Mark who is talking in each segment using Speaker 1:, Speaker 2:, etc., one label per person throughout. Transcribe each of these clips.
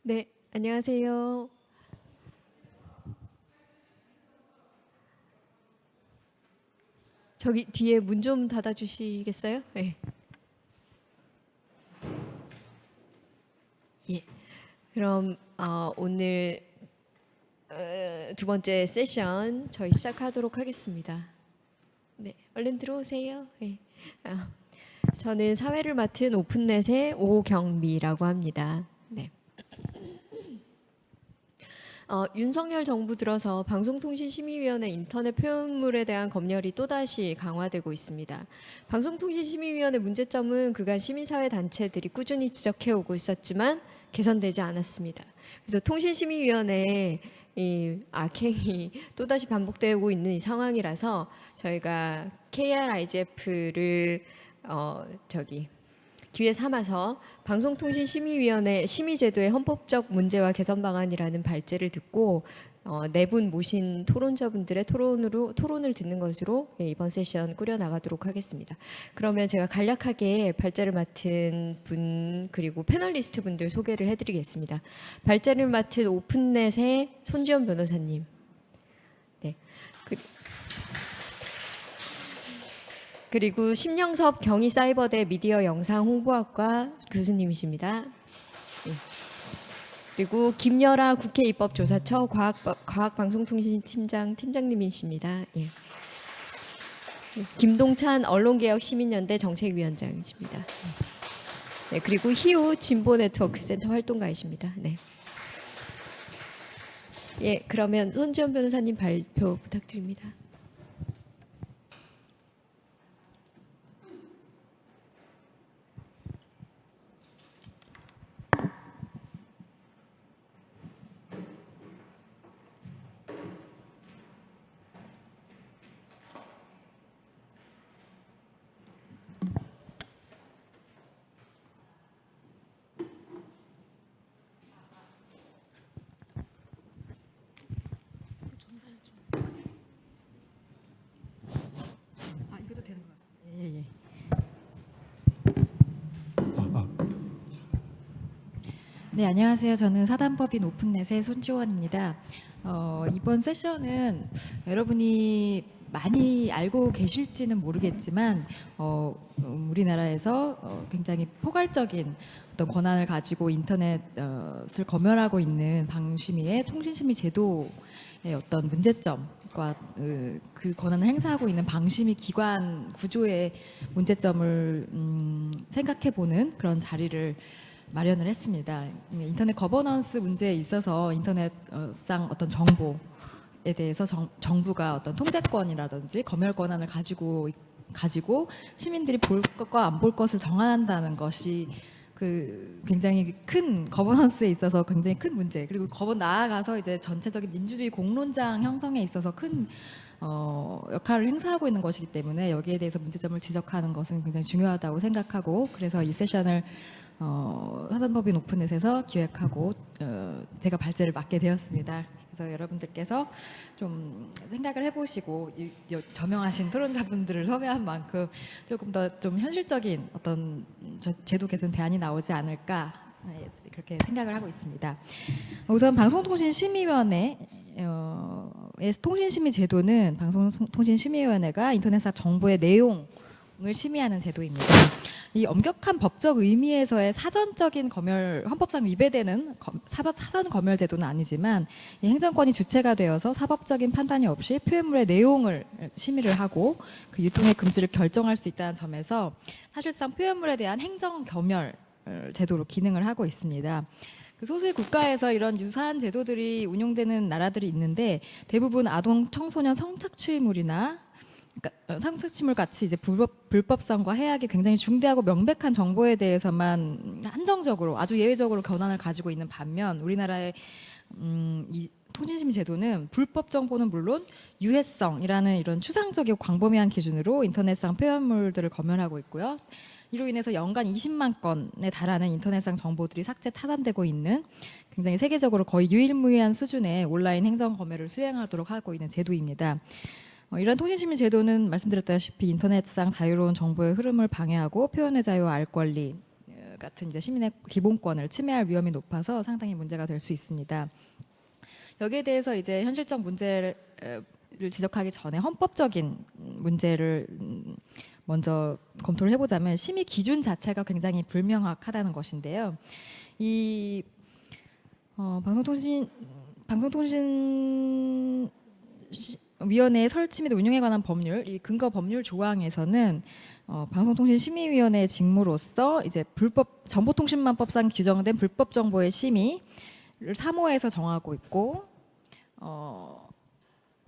Speaker 1: 네, 안녕하세요. 저기 뒤에 문 좀 닫아주시겠어요? 네. 예. 그럼 오늘 두 번째 세션 저희 시작하도록 하겠습니다. 네, 얼른 들어오세요. 네. 아, 저는 사회를 맡은 오픈넷의 오경미라고 합니다. 네. 윤석열 정부 들어서 방송통신심의위원회 인터넷 표현물에 대한 검열이 또다시 강화되고 있습니다. 방송통신심의위원회 문제점은 그간 시민사회 단체들이 꾸준히 지적해오고 있었지만 개선되지 않았습니다. 그래서 통신심의위원회에 이 악행이 또다시 반복되고 있는 이 상황이라서 저희가 KRIGF를 기회 삼아서 방송통신심의위원회 심의제도의 헌법적 문제와 개선 방안이라는 발제를 듣고 네 분 모신 토론자분들의 토론을 듣는 것으로 이번 세션 꾸려 나가도록 하겠습니다. 그러면 제가 간략하게 발제를 맡은 분 그리고 패널리스트 분들 소개를 해드리겠습니다. 발제를 맡은 오픈넷의 손지연 변호사님. 네. 그리고 심영섭 경희사이버대 미디어 영상 홍보학과 교수님이십니다. 예. 그리고 김여라 국회 입법조사처 과학방송통신팀장 팀장님이십니다. 예. 김동찬 언론개혁 시민연대 정책위원장이십니다. 네, 그리고 희우 진보네트워크센터 활동가이십니다. 네. 예, 그러면 손지연 변호사님 발표 부탁드립니다. 이것도 되는 것 같아요. 예, 예.
Speaker 2: 네, 안녕하세요. 저는 사단법인 오픈넷의 손지원입니다. 이번 세션은 여러분이 많이 알고 계실지는 모르겠지만 우리나라에서 굉장히 포괄적인 어떤 권한을 가지고 인터넷을 검열하고 있는 방심위의 통신심의 제도의 어떤 문제점과 그 권한을 행사하고 있는 방심위 기관 구조의 문제점을 생각해보는 그런 자리를 마련을 했습니다. 인터넷 거버넌스 문제에 있어서 인터넷상 어떤 정보에 대해서 정부가 어떤 통제권이라든지 검열 권한을 가지고 시민들이 볼 것과 안 볼 것을 정한다는 것이 그 굉장히 큰 거버넌스에 있어서 굉장히 큰 문제, 그리고 나아가서 이제 전체적인 민주주의 공론장 형성에 있어서 큰 역할을 행사하고 있는 것이기 때문에 여기에 대해서 문제점을 지적하는 것은 굉장히 중요하다고 생각하고, 그래서 이 세션을 사단법인 오픈넷에서 기획하고 제가 발제를 맡게 되었습니다. 그래서 여러분들께서 좀 생각을 해보시고 저명하신 토론자분들을 섭외한 만큼 조금 더 좀 현실적인 어떤 제도 개선 대안이 나오지 않을까 그렇게 생각을 하고 있습니다. 우선 방송통신심의위원회 통신심의 제도는 방송통신심의위원회가 인터넷사 정보의 내용을 심의하는 제도입니다. 이 엄격한 법적 의미에서의 사전적인 검열, 헌법상 위배되는 사전 검열 제도는 아니지만 이 행정권이 주체가 되어서 사법적인 판단이 없이 표현물의 내용을 심의를 하고 그 유통의 금지를 결정할 수 있다는 점에서 사실상 표현물에 대한 행정 검열 제도로 기능을 하고 있습니다. 그 소수의 국가에서 이런 유사한 제도들이 운용되는 나라들이 있는데 대부분 아동 청소년 성착취물이나 성착취물 같이 이제 불법성과 해악이 굉장히 중대하고 명백한 정보에 대해서만 한정적으로 아주 예외적으로 권한을 가지고 있는 반면 우리나라의 이 통신심의 제도는 불법 정보는 물론 유해성이라는 이런 추상적이고 광범위한 기준으로 인터넷상 표현물들을 검열하고 있고요. 이로 인해서 연간 20만 건에 달하는 인터넷상 정보들이 삭제 타산되고 있는 굉장히 세계적으로 거의 유일무이한 수준의 온라인 행정 검열을 수행하도록 하고 있는 제도입니다. 이런 통신심의 제도는 말씀드렸다시피 인터넷상 자유로운 정보의 흐름을 방해하고 표현의 자유와 알 권리가 같은 이제 시민의 기본권을 침해할 위험이 높아서 상당히 문제가 될 수 있습니다. 여기에 대해서 이제 현실적 문제를 지적하기 전에 헌법적인 문제를 먼저 검토를 해보자면 심의 기준 자체가 굉장히 불명확하다는 것인데요. 이 방송통신위원회 설치 및 운영에 관한 법률, 이 근거 법률 조항에서는 방송통신심의위원회의 직무로서 이제 정보통신망법상 규정된 불법 정보의 심의를 3호에서 정하고 있고,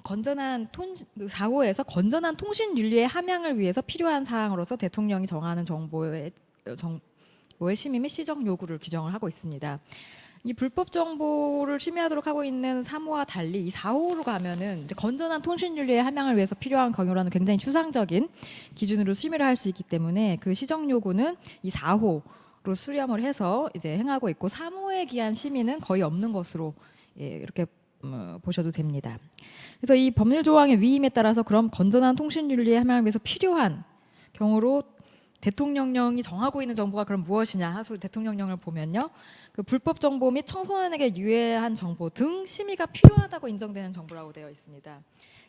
Speaker 2: 4호에서 건전한 통신 윤리의 함양을 위해서 필요한 사항으로서 대통령이 정하는 정보의 심의 및 시정 요구를 규정을 하고 있습니다. 이 불법 정보를 심의하도록 하고 있는 3호와 달리 이 4호로 가면은 이제 건전한 통신 윤리의 함양을 위해서 필요한 경우라는 굉장히 추상적인 기준으로 심의를 할 수 있기 때문에 그 시정 요구는 이 4호로 수렴을 해서 이제 행하고 있고 3호에 기한 심의는 거의 없는 것으로 이렇게 보셔도 됩니다. 그래서 이 법률 조항의 위임에 따라서 그럼 건전한 통신 윤리의 함양을 위해서 필요한 경우로 대통령령이 정하고 있는 정보가 그럼 무엇이냐 하소 대통령령을 보면요. 그 불법 정보 및 청소년에게 유해한 정보 등 심의가 필요하다고 인정되는 정보라고 되어 있습니다.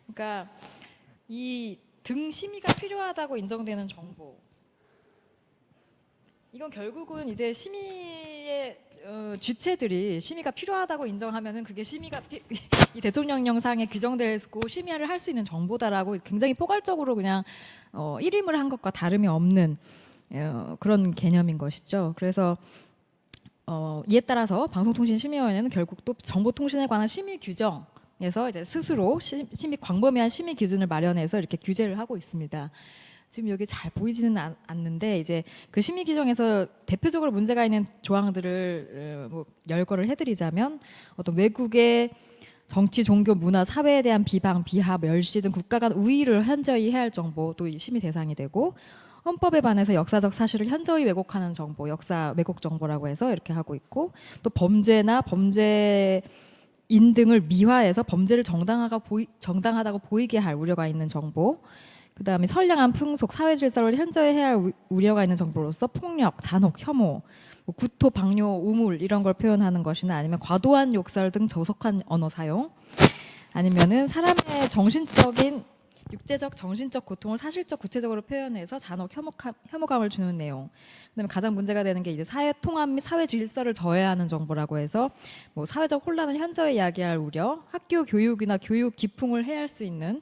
Speaker 2: 그러니까 이 등 심의가 필요하다고 인정되는 정보, 이건 결국은 이제 심의의 주체들이 심의가 필요하다고 인정하면은 그게 심의가 이 대통령령상에 규정되고 심의를 할 수 있는 정보다라고 굉장히 포괄적으로 그냥 일임을 한 것과 다름이 없는 그런 개념인 것이죠. 그래서 이에 따라서 방송통신심의위원회는 결국 또 정보통신에 관한 심의 규정에서 이제 스스로 심의 광범위한 심의 기준을 마련해서 이렇게 규제를 하고 있습니다. 지금 여기 잘 보이지는 않는데 이제 그 심의 규정에서 대표적으로 문제가 있는 조항들을 열거를 해드리자면 어떤 외국의 정치, 종교, 문화, 사회에 대한 비방, 비하, 멸시 등 국가 간 우위를 현저히 해할 정보도 이 심의 대상이 되고 헌법에 반해서 역사적 사실을 현저히 왜곡하는 정보, 역사 왜곡 정보라고 해서 이렇게 하고 있고 또 범죄나 범죄인 등을 미화해서 범죄를 정당하다고 보이게 할 우려가 있는 정보, 그다음에 선량한 풍속, 사회 질서를 현저히 해야 할 우려가 있는 정보로서 폭력, 잔혹, 혐오, 구토, 방뇨, 우물 이런 걸 표현하는 것이나 아니면 과도한 욕설 등 저속한 언어 사용, 아니면은 사람의 정신적인 육체적, 정신적 고통을 사실적, 구체적으로 표현해서 잔혹, 혐오감을 주는 내용. 그다음에 가장 문제가 되는 게 이제 사회 통합 및 사회 질서를 저해하는 정보라고 해서 뭐 사회적 혼란을 현저히 야기할 우려, 학교 교육이나 교육 기풍을 해할 수 있는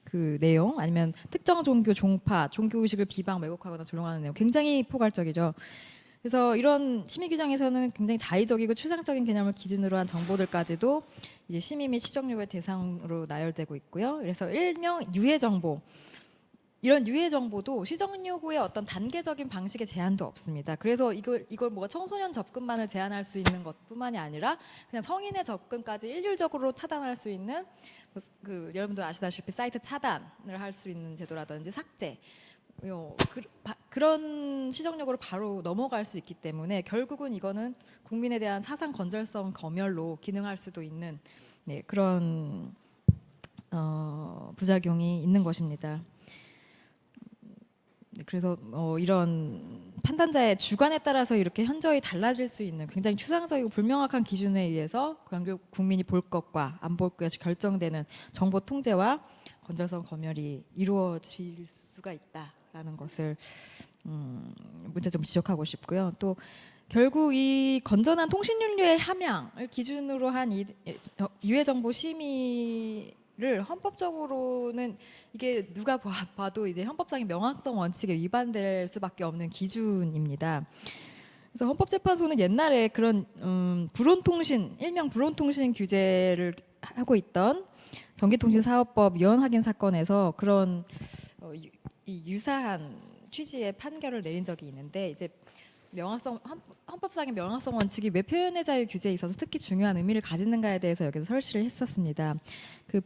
Speaker 2: 그 내용, 아니면 특정 종교, 종파, 종교 의식을 비방, 왜곡하거나 조롱하는 내용, 굉장히 포괄적이죠. 그래서 이런 심의 규정에서는 굉장히 자의적이고 추상적인 개념을 기준으로 한 정보들까지도 이제 심의 및 시정 요구의 대상으로 나열되고 있고요. 그래서 일명 유해 정보, 이런 유해 정보도 시정 요구의 어떤 단계적인 방식의 제한도 없습니다. 그래서 이걸 뭐가 청소년 접근만을 제한할 수 있는 것뿐만이 아니라 그냥 성인의 접근까지 일률적으로 차단할 수 있는 여러분들 아시다시피 사이트 차단을 할 수 있는 제도라든지 삭제, 그런 시정력으로 바로 넘어갈 수 있기 때문에 결국은 이거는 국민에 대한 사상 건전성 검열로 기능할 수도 있는 그런 부작용이 있는 것입니다. 그래서 이런 판단자의 주관에 따라서 이렇게 현저히 달라질 수 있는 굉장히 추상적이고 불명확한 기준에 의해서 결국 국민이 볼 것과 안 볼 것이 결정되는 정보 통제와 건전성 검열이 이루어질 수가 있다라는 것을 문제점 지적하고 싶고요. 또 결국 이 건전한 통신윤리의 함양을 기준으로 한 이 유해 정보 심의를 헌법적으로는 이게 누가 봐도 이제 헌법상의 명확성 원칙에 위반될 수밖에 없는 기준입니다. 그래서 헌법재판소는 옛날에 그런 불온통신, 일명 불온통신 규제를 하고 있던 전기통신사업법 위헌 확인 사건에서 그런 이 유사한 취지의 판결을 내린 적이 있는데 이제 헌법상의 명확성 원칙이 왜 표현의 자유 규제에 있어서 특히 중요한 의미를 가지는가에 대해서 여기서 설시를 했었습니다. 그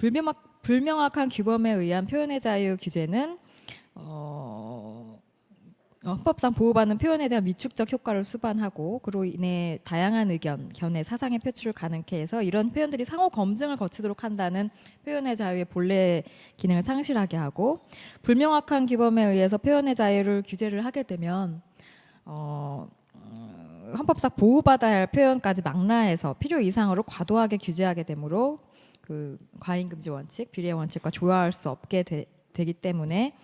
Speaker 2: 불명확한 규범에 의한 표현의 자유 규제는 헌법상 보호받는 표현에 대한 위축적 효과를 수반하고 그로 인해 다양한 의견, 견해, 사상의 표출을 가능케 해서 이런 표현들이 상호 검증을 거치도록 한다는 표현의 자유의 본래 기능을 상실하게 하고 불명확한 규범에 의해서 표현의 자유를 규제를 하게 되면 헌법상 보호받아야 할 표현까지 망라해서 필요 이상으로 과도하게 규제하게 되므로 그 과잉금지 원칙, 비례 원칙과 조화할 수 없게 되기 때문에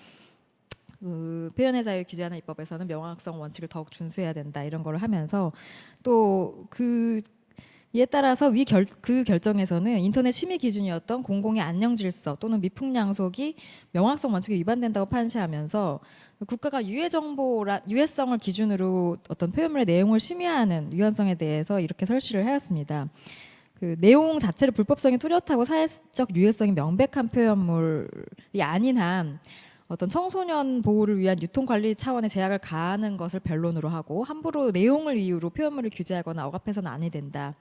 Speaker 2: 그 표현의 자유 규제하는 입법에서는 명확성 원칙을 더욱 준수해야 된다 이런 거를 하면서 또 이에 따라서 그 결정에서는 인터넷 심의 기준이었던 공공의 안녕 질서 또는 미풍양속이 명확성 원칙에 위반된다고 판시하면서 국가가 유해성을 기준으로 어떤 표현물의 내용을 심의하는 유연성에 대해서 이렇게 설시를 하였습니다. 그 내용 자체를 불법성이 뚜렷하고 사회적 유해성이 명백한 표현물이 아닌 한 어떤 청소년 보호를 위한 유통 관리 차원의 제약을 가하는 것을 변론으로 하고 함부로 내용을 이유로 표현물을 규제하거나 억압해서는 아니 된다.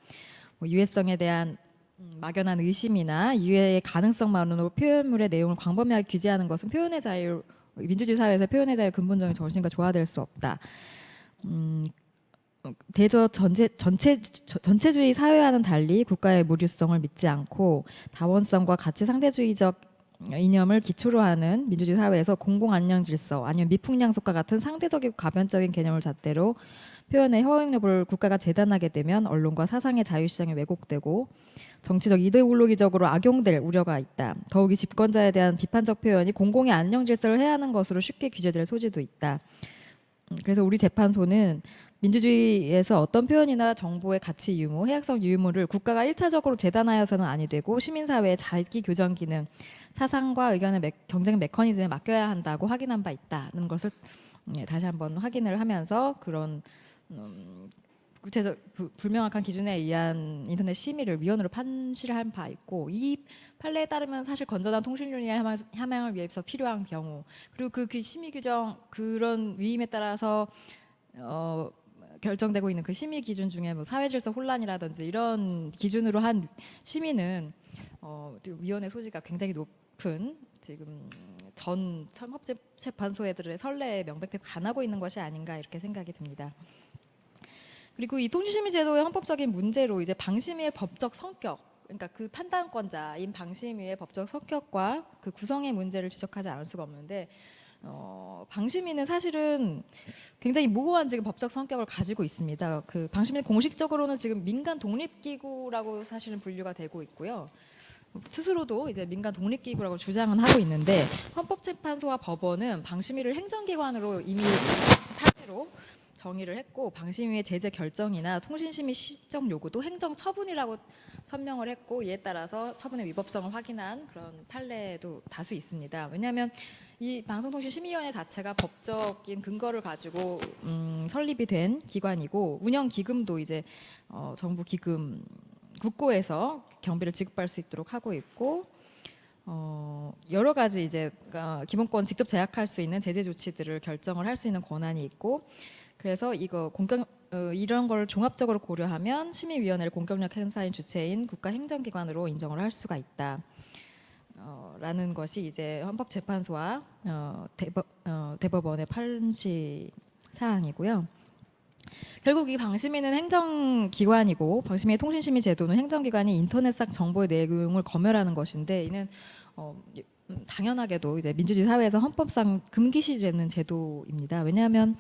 Speaker 2: 뭐 유해성에 대한 막연한 의심이나 유해의 가능성만으로 표현물의 내용을 광범위하게 규제하는 것은 표현의 자유, 민주주의 사회에서 표현의 자유 근본적인 정신과 조화될 수 없다. 대저 전체주의 사회와는 달리 국가의 무류성을 믿지 않고 다원성과 가치 상대주의적 이념을 기초로 하는 민주주의 사회에서 공공 안녕 질서 아니면 미풍양속과 같은 상대적이고 가변적인 개념을 잣대로 표현의 허용 여부를 국가가 재단하게 되면 언론과 사상의 자유시장이 왜곡되고 정치적 이데올로기적으로 악용될 우려가 있다. 더욱이 집권자에 대한 비판적 표현이 공공의 안녕 질서를 해하는 것으로 쉽게 규제될 소지도 있다. 그래서 우리 재판소는 민주주의에서 어떤 표현이나 정보의 가치 유무, 해악성 유무를 국가가 1차적으로 재단하여서는 아니 되고 시민사회의 자기 교정 기능, 사상과 의견의 경쟁 메커니즘에 맡겨야 한다고 확인한 바 있다는 것을 다시 한번 확인을 하면서 그런 구체적 불명확한 기준에 의한 인터넷 심의를 위헌으로 판시를 한 바 있고 이 판례에 따르면 사실 건전한 통신윤리의 함양을 위해서 필요한 경우 그리고 그 심의 규정 그런 위임에 따라서 결정되고 있는 그 심의 기준 중에 뭐 사회질서 혼란이라든지 이런 기준으로 한 심의는 위헌의 소지가 굉장히 높은 지금 전 헌법재판소들의 선례에 명백히 반하고 있는 것이 아닌가 이렇게 생각이 듭니다. 그리고 이 통신심의 제도의 헌법적인 문제로 이제 방심위의 법적 성격, 그러니까 그 판단권자인 방심위의 법적 성격과 그 구성의 문제를 지적하지 않을 수가 없는데 방심위는 사실은 굉장히 모호한 지금 법적 성격을 가지고 있습니다. 그 방심위 공식적으로는 지금 민간 독립기구라고 사실은 분류가 되고 있고요. 스스로도 이제 민간 독립기구라고 주장은 하고 있는데 헌법재판소와 법원은 방심위를 행정기관으로 이미 판례로 정의를 했고 방심위의 제재 결정이나 통신심의 시정 요구도 행정처분이라고 천명을 했고 이에 따라서 처분의 위법성을 확인한 그런 판례도 다수 있습니다. 왜냐하면 이 방송통신심의위원회 자체가 법적인 근거를 가지고 설립이 된 기관이고 운영 기금도 이제 정부 기금 국고에서 경비를 지급할 수 있도록 하고 있고 여러 가지 이제 기본권 직접 제약할 수 있는 제재 조치들을 결정을 할 수 있는 권한이 있고 그래서 이런 걸 종합적으로 고려하면 심의위원회를 공권력 행사인 주체인 국가행정기관으로 인정을 할 수가 있다. 라는 것이 이제 헌법재판소와 대법원의 판시 사항이고요. 결국 이 방심위는 행정기관이고 방심위의 통신심의 제도는 행정기관이 인터넷상 정보의 내용을 검열하는 것인데 이는 당연하게도 이제 민주주의 사회에서 헌법상 금기시되는 제도입니다. 왜냐하면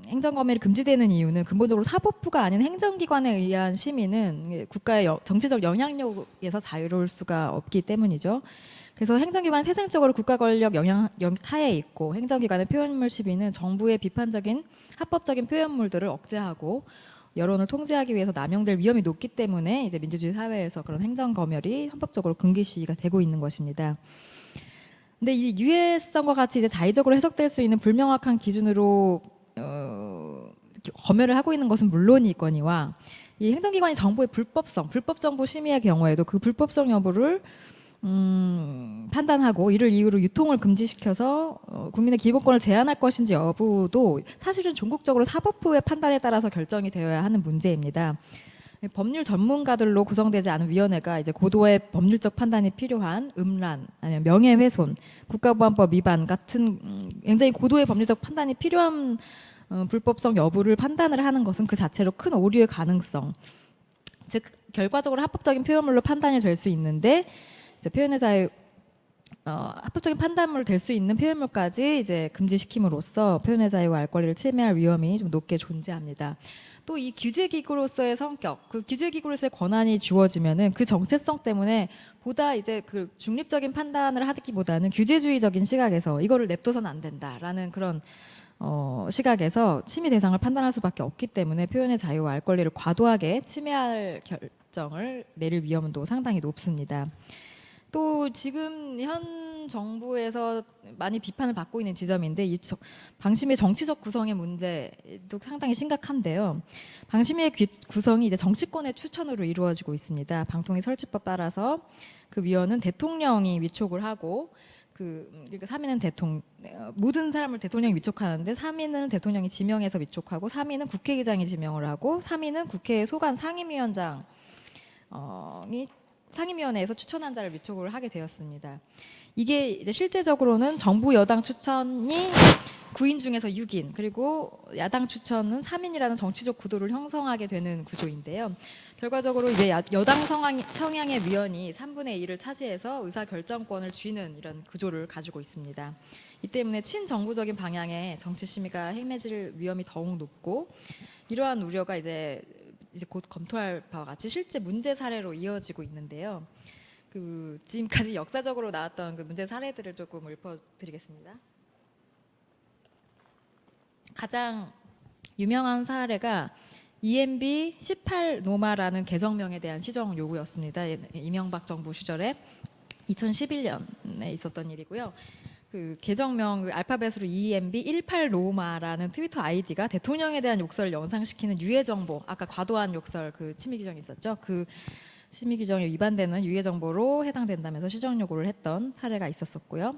Speaker 2: 행정검열이 금지되는 이유는 근본적으로 사법부가 아닌 행정기관에 의한 심의는 국가의 정치적 영향력에서 자유로울 수가 없기 때문이죠. 그래서 행정기관은 세상적으로 국가 권력 영향 하에 있고 행정기관의 표현물 시비는 정부의 비판적인 합법적인 표현물들을 억제하고 여론을 통제하기 위해서 남용될 위험이 높기 때문에 이제 민주주의 사회에서 그런 행정검열이 헌법적으로 금기시가 되고 있는 것입니다. 근데 이 유해성과 같이 이제 자의적으로 해석될 수 있는 불명확한 기준으로 검열을 하고 있는 것은 물론이거니와 이 행정기관이 정보의 불법 정보 심의의 경우에도 그 불법성 여부를 판단하고 이를 이유로 유통을 금지시켜서 국민의 기본권을 제한할 것인지 여부도 사실은 전국적으로 사법부의 판단에 따라서 결정이 되어야 하는 문제입니다. 법률 전문가들로 구성되지 않은 위원회가 이제 고도의 법률적 판단이 필요한 음란, 아니면 명예훼손, 국가보안법 위반 같은 굉장히 고도의 법률적 판단이 필요한 불법성 여부를 판단을 하는 것은 그 자체로 큰 오류의 가능성, 즉 결과적으로 합법적인 표현물로 판단이 될 수 있는데 이제 표현의 자유 합법적인 판단물 될 수 있는 표현물까지 이제 금지시킴으로써 표현의 자유와 알 권리를 침해할 위험이 좀 높게 존재합니다. 또 이 규제기구로서의 성격, 그 규제기구로서의 권한이 주어지면은 그 정체성 때문에 보다 이제 그 중립적인 판단을 하기보다는 규제주의적인 시각에서 이거를 냅둬서는 안 된다라는 그런 시각에서 침해 대상을 판단할 수밖에 없기 때문에 표현의 자유와 알 권리를 과도하게 침해할 결정을 내릴 위험은 또 상당히 높습니다. 또 지금 현 정부에서 많이 비판을 받고 있는 지점인데 이 방심위의 정치적 구성의 문제도 상당히 심각한데요. 방심위의 구성이 이제 정치권의 추천으로 이루어지고 있습니다. 방통위 설치법 따라서 그 위원은 대통령이 위촉을 하고 그러니까 3위는 모든 사람을 대통령이 위촉하는데 3위는 대통령이 지명해서 위촉하고 3위는 국회의장이 지명을 하고 3위는 국회 소관 상임위원장이 상임위원회에서 추천한 자를 위촉을 하게 되었습니다. 이게 이제 실제적으로는 정부 여당 추천이 9인 중에서 6인 그리고 야당 추천은 3인이라는 정치적 구도를 형성하게 되는 구조인데요. 결과적으로 이제 여당 성향의 위원이 3분의 1을 차지해서 의사 결정권을 쥐는 이런 구조를 가지고 있습니다. 이 때문에 친정부적인 방향의 정치 심의가 행해질 위험이 더욱 높고 이러한 우려가 이제 곧 검토할 바와 같이 실제 문제 사례로 이어지고 있는데요. 그 지금까지 역사적으로 나왔던 그 문제 사례들을 조금 읊어드리겠습니다. 가장 유명한 사례가 EMB 18 노마라는 개정명에 대한 시정 요구였습니다. 이명박 정부 시절에 2011년에 있었던 일이고요. 그 계정명 알파벳으로 EMB 18 노마라는 트위터 아이디가 대통령에 대한 욕설을 연상시키는 유해 정보, 아까 과도한 욕설 그 침해 규정이 있었죠. 그 침해 규정에 위반되는 유해 정보로 해당된다면서 시정 요구를 했던 사례가 있었었고요.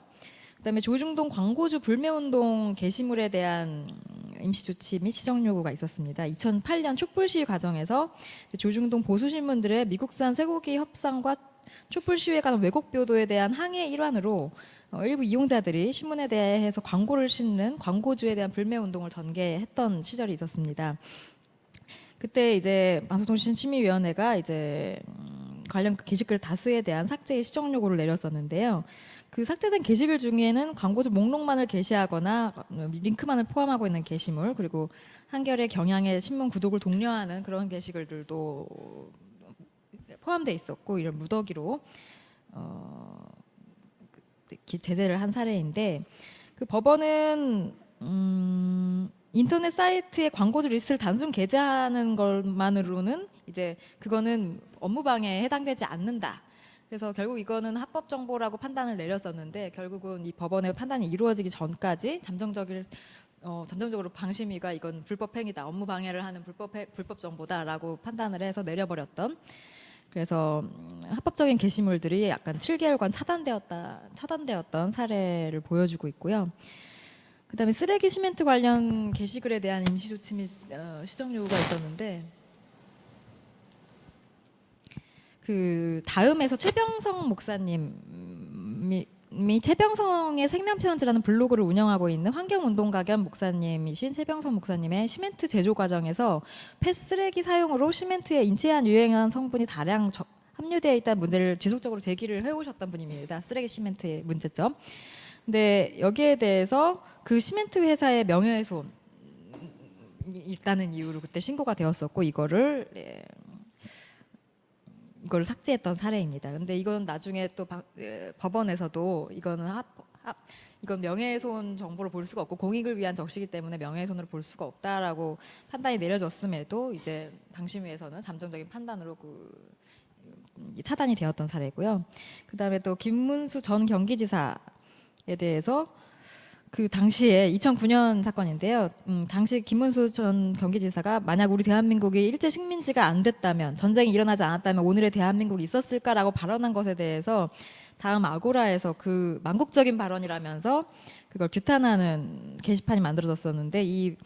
Speaker 2: 그다음에 조중동 광고주 불매운동 게시물에 대한 임시 조치 및 시정 요구가 있었습니다. 2008년 촛불 시위 과정에서 조중동 보수신문들의 미국산 쇠고기 협상과 촛불 시위에 관한 왜곡 보도에 대한 항의의 일환으로 일부 이용자들이 신문에 대해서 광고를 싣는 광고주에 대한 불매 운동을 전개했던 시절이 있었습니다. 그때 이제 방송통신심의위원회가 이제 관련 게시글 다수에 대한 삭제의 시정 요구를 내렸었는데요. 그 삭제된 게시글 중에는 광고주 목록만을 게시하거나 링크만을 포함하고 있는 게시물 그리고 한겨레 경향의 신문 구독을 독려하는 그런 게시글들도 포함되어 있었고 이런 무더기로 제재를 한 사례인데 그 법원은 인터넷 사이트의 광고주 리스트를 단순 게재하는 것만으로는 이제 그거는 업무방해에 해당되지 않는다. 그래서 결국 이거는 합법 정보라고 판단을 내렸었는데 결국은 이 법원의 판단이 이루어지기 전까지 잠정적으로 방심위가 이건 불법 행위다, 업무 방해를 하는 불법 정보다라고 판단을 해서 내려버렸던. 그래서 합법적인 게시물들이 약간 7개월간 차단되었던 사례를 보여주고 있고요. 그다음에 쓰레기 시멘트 관련 게시글에 대한 임시 조치 및 시정 요구가 있었는데 그 다음에서 최병성 목사님이 최병성의 생명편지라는 블로그를 운영하고 있는 환경운동가 겸 목사님이신 최병성 목사님의 시멘트 제조 과정에서 폐쓰레기 사용으로 시멘트에 인체에 한 유해한 성분이 다량 함유되어 있다는 문제를 지속적으로 제기를 해오셨던 분입니다. 쓰레기 시멘트의 문제점. 근데 여기에 대해서 그 시멘트 회사의 명예훼손이 있다는 이유로 그때 신고가 되었었고 이거를 삭제했던 사례입니다. 근데 이건 나중에 또 법원에서도 이건 명예훼손 정보로 볼 수가 없고 공익을 위한 적시기 때문에 명예훼손으로 볼 수가 없다라고 판단이 내려졌음에도 이제 방심위에서는 잠정적인 판단으로 차단이 되었던 사례고요. 그다음에 또 김문수 전 경기지사에 대해서 그 당시에 2009년 사건인데요. 당시 김문수 전 경기지사가 만약 우리 대한민국이 일제 식민지가 안 됐다면 전쟁이 일어나지 않았다면 오늘의 대한민국이 있었을까라고 발언한 것에 대해서 다음 아고라에서 그 망국적인 발언이라면서 그걸 규탄하는 게시판이 만들어졌었는데 이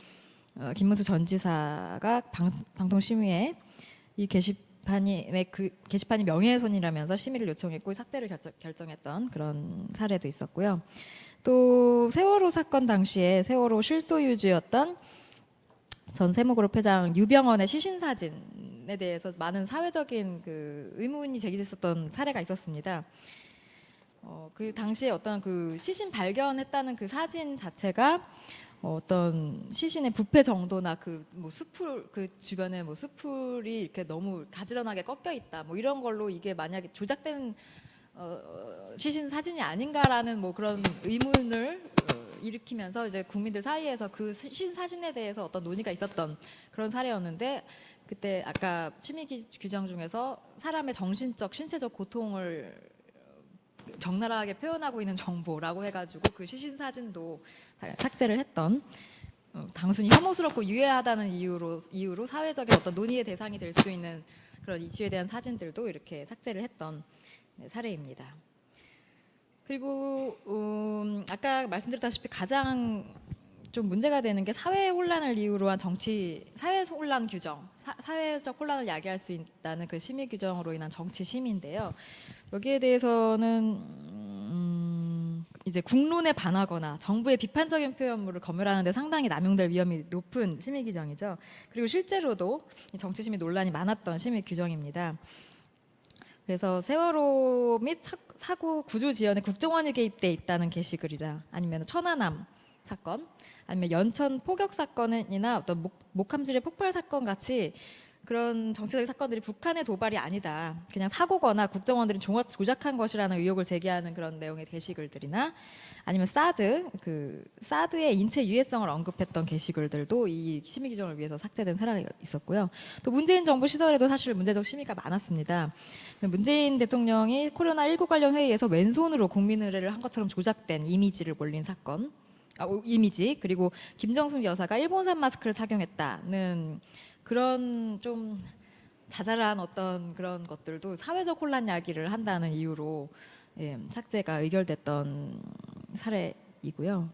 Speaker 2: 김문수 전 지사가 방통심의에 이 게시판이 명예훼손이라면서 심의를 요청했고 삭제를 결정했던 그런 사례도 있었고요. 또 세월호 사건 당시에 세월호 실소유주였던 전 세무그룹 회장 유병헌의 시신 사진에 대해서 많은 사회적인 그 의문이 제기됐었던 사례가 있었습니다. 그 당시에 어떤 그 시신 발견했다는 그 사진 자체가 어떤 시신의 부패 정도나 그 뭐 수풀 그 주변에 뭐 수풀이 이렇게 너무 가지런하게 꺾여 있다 뭐 이런 걸로 이게 만약에 조작된 시신 사진이 아닌가라는 뭐 그런 의문을 일으키면서 이제 국민들 사이에서 그 시신 사진에 대해서 어떤 논의가 있었던 그런 사례였는데, 그때 아까 심의 규정 중에서 사람의 정신적 신체적 고통을 적나라하게 표현하고 있는 정보라고 해가지고 그 시신 사진도 삭제를 했던, 단순히 혐오스럽고 유해하다는 이유로 사회적인 어떤 논의의 대상이 될 수 있는 그런 이슈에 대한 사진들도 이렇게 삭제를 했던 사례입니다. 그리고 아까 말씀드렸다시피 가장 좀 문제가 되는 게 사회 혼란을 이유로 한 사회 혼란 규정, 사회적 혼란을 야기할 수 있다는 그 심의 규정으로 인한 정치 심의인데요. 여기에 대해서는 이제 국론에 반하거나 정부의 비판적인 표현물을 검열하는데 상당히 남용될 위험이 높은 심의 규정이죠. 그리고 실제로도 정치 심의 논란이 많았던 심의 규정입니다. 그래서 세월호 및 사고 구조 지연에 국정원이 개입돼 있다는 게시글이나 아니면 천안함 사건, 아니면 연천 포격 사건이나 어떤 목함질의 폭발 사건 같이 그런 정치적인 사건들이 북한의 도발이 아니다, 그냥 사고거나 국정원들이 조작한 것이라는 의혹을 제기하는 그런 내용의 게시글들이나, 아니면 사드의 인체 유해성을 언급했던 게시글들도 이 심의 규정을 위해서 삭제된 사례가 있었고요. 또 문재인 정부 시절에도 사실 문제적 심의가 많았습니다. 문재인 대통령이 코로나19 관련 회의에서 왼손으로 국민 의례를 한 것처럼 조작된 이미지를 올린 사건, 그리고 김정숙 여사가 일본산 마스크를 착용했다는 그런 좀 자잘한 어떤 그런 것들도 사회적 혼란 야기를 한다는 이유로 삭제가 의결됐던 사례이고요.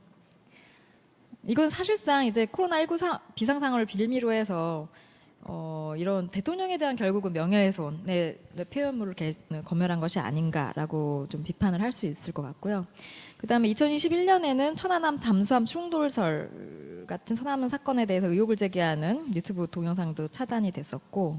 Speaker 2: 이건 사실상 이제 코로나19 비상 상황을 빌미로 해서 이런 대통령에 대한 결국은 명예훼손의 표현물을 검열한 것이 아닌가라고 좀 비판을 할 수 있을 것 같고요. 그다음에 2021년에는 천안함 잠수함 충돌설 같은 천안함 사건에 대해서 의혹을 제기하는 유튜브 동영상도 차단이 됐었고,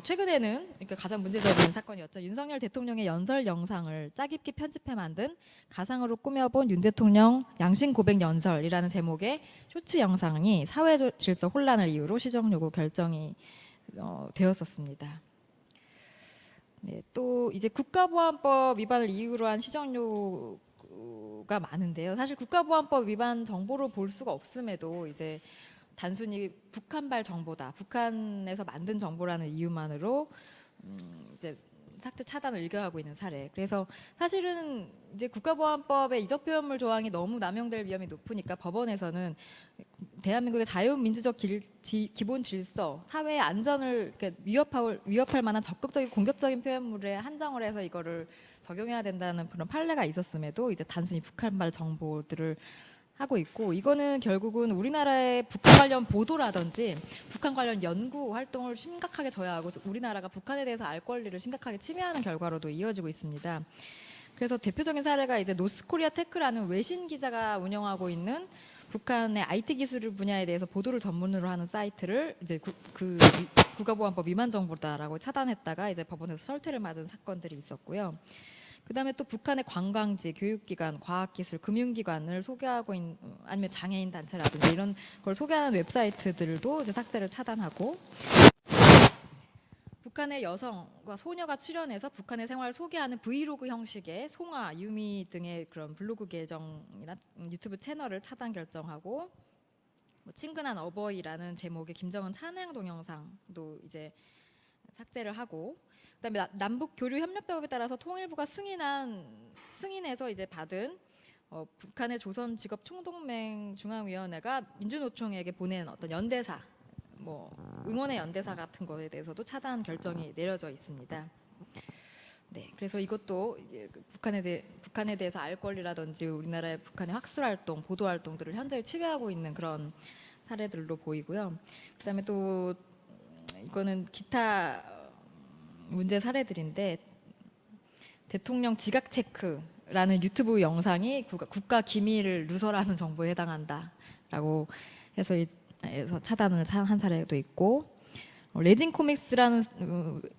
Speaker 2: 최근에는 그러니까 가장 문제적인 사건이었죠. 윤석열 대통령의 연설 영상을 짜깁기 편집해 만든 가상으로 꾸며본 윤 대통령 양심 고백 연설이라는 제목의 쇼츠 영상이 사회 질서 혼란을 이유로 시정 요구 결정이 되었었습니다. 네, 또 이제 국가보안법 위반을 이유로 한 시정 요구가 많은데요. 사실 국가보안법 위반 정보로 볼 수가 없음에도 이제 단순히 북한발 정보다, 북한에서 만든 정보라는 이유만으로 이제 삭제 차단을 일교하고 있는 사례. 그래서 사실은 이제 국가보안법의 이적 표현물 조항이 너무 남용될 위험이 높으니까 법원에서는 대한민국의 자유민주적 기본 질서, 사회의 안전을 이렇게 위협할 만한 적극적인 공격적인 표현물에 한정을 해서 이거를 적용해야 된다는 그런 판례가 있었음에도 이제 단순히 북한발 정보들을 하고 있고, 이거는 결국은 우리나라의 북한 관련 보도라든지 북한 관련 연구 활동을 심각하게 저하하고 우리나라가 북한에 대해서 알 권리를 심각하게 침해하는 결과로도 이어지고 있습니다. 그래서 대표적인 사례가 이제 노스코리아 테크라는 외신 기자가 운영하고 있는 북한의 IT 기술 분야에 대해서 보도를 전문으로 하는 사이트를 이제 국가보안법 위반 정보다라고 차단했다가 이제 법원에서 설퇴를 맞은 사건들이 있었고요. 그다음에 또 북한의 관광지, 교육기관, 과학기술, 금융기관을 소개하고 있는, 아니면 장애인 단체라든지 이런 걸 소개하는 웹사이트들도 이제 삭제를 차단하고, 북한의 여성과 소녀가 출연해서 북한의 생활을 소개하는 브이로그 형식의 송화, 유미 등의 그런 블로그 계정이나 유튜브 채널을 차단 결정하고, 뭐 친근한 어버이라는 제목의 김정은 찬양 동영상도 이제 삭제를 하고, 그다음에 남북 교류 협력법에 따라서 통일부가 승인해서 이제 받은 북한의 조선 직업 총동맹 중앙위원회가 민주노총에게 보낸 어떤 연대사, 뭐 응원의 연대사 같은 거에 대해서도 차단 결정이 내려져 있습니다. 네, 그래서 이것도 북한에 대해서 알 권리라든지 우리나라의 북한의 학술 활동, 보도 활동들을 현저히 침해하고 있는 그런 사례들로 보이고요. 그다음에 또 이거는 기타 문제 사례들인데, 대통령 지각 체크라는 유튜브 영상이 국가 기밀을 누설하는 정보에 해당한다라고 해서 차단을 한 사례도 있고, 레진 코믹스라는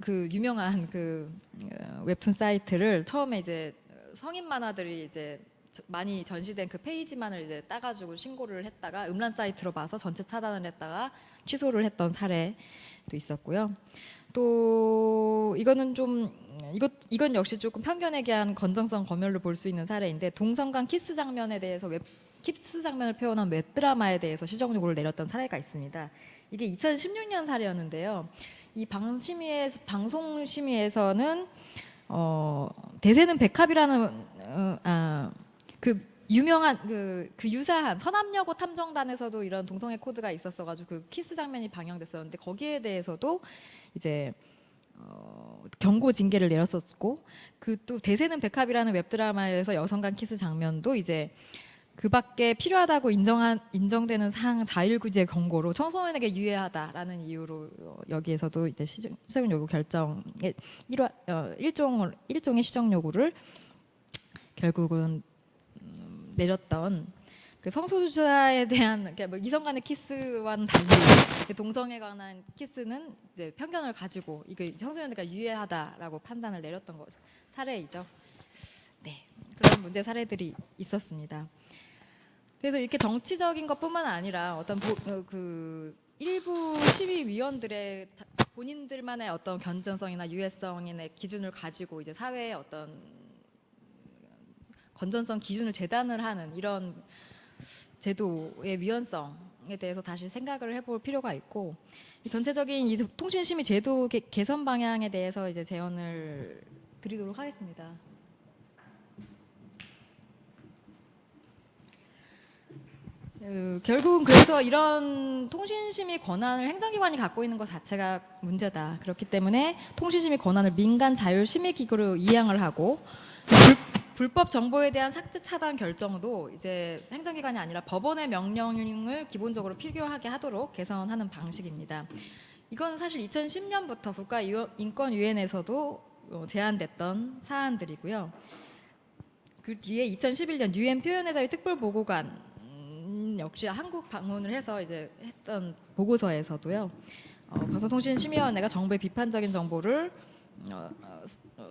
Speaker 2: 그 유명한 그 웹툰 사이트를 처음에 이제 성인 만화들이 이제 많이 전시된 그 페이지만을 이제 따가지고 신고를 했다가 음란 사이트로 봐서 전체 차단을 했다가 취소를 했던 사례도 있었고요. 또 이거는 좀 이건 역시 조금 편견에 대한 건정성 검열로 볼 수 있는 사례인데 동성 간 키스 장면에 대해서 키스 장면을 표현한 웹드라마에 대해서 시정 요구를 내렸던 사례가 있습니다. 이게 2016년 사례였는데요. 이 방송심의에서는 대세는 백합이라는 그 유명한 그 유사한 서남여고 탐정단에서도 이런 동성애 코드가 있었어가지고 그 키스 장면이 방영됐었는데 거기에 대해서도 이제 경고 징계를 내렸었고 그 또 대세는 백합이라는 웹드라마에서 여성 간 키스 장면도 이제 그밖에 필요하다고 인정되는 사항 자율규제 경고로 청소년에게 유해하다라는 이유로 여기에서도 이제 시정 요구 결정의 일종의 시정 요구를 결국은 내렸던 그 성소수자에 대한 그러니까 뭐 이성 간의 키스와는 달리 동성애에 관한 키스는 이제 편견을 가지고 이게 청소년에게 유해하다라고 판단을 내렸던 사례이죠. 네, 그런 문제 사례들이 있었습니다. 그래서 이렇게 정치적인 것뿐만 아니라 어떤 그 일부 시위위원들의 본인들만의 어떤 견전성이나 유해성의 기준을 가지고 이제 사회의 어떤 건전성 기준을 재단을 하는 이런 제도의 위헌성에 대해서 다시 생각을 해볼 필요가 있고 전체적인 이 통신심의 제도 개선 방향에 대해서 이제 제언을 드리도록 하겠습니다. 결국은 그래서 이런 통신심의 권한을 행정기관이 갖고 있는 것 자체가 문제다. 그렇기 때문에 통신심의 권한을 민간 자율심의기구로 이양을 하고 불법 정보에 대한 삭제 차단 결정도 이제 행정기관이 아니라 법원의 명령을 기본적으로 필요하게 하도록 개선하는 방식입니다. 이건 사실 2010년부터 국가인권위원회에서도 제안됐던 사안들이고요. 그 뒤에 2011년 유엔 표현의 자유 특별보고관 역시 한국 방문을 해서 이제 했던 보고서에서도요. 방송통신심의위원회가 정부의 비판적인 정보를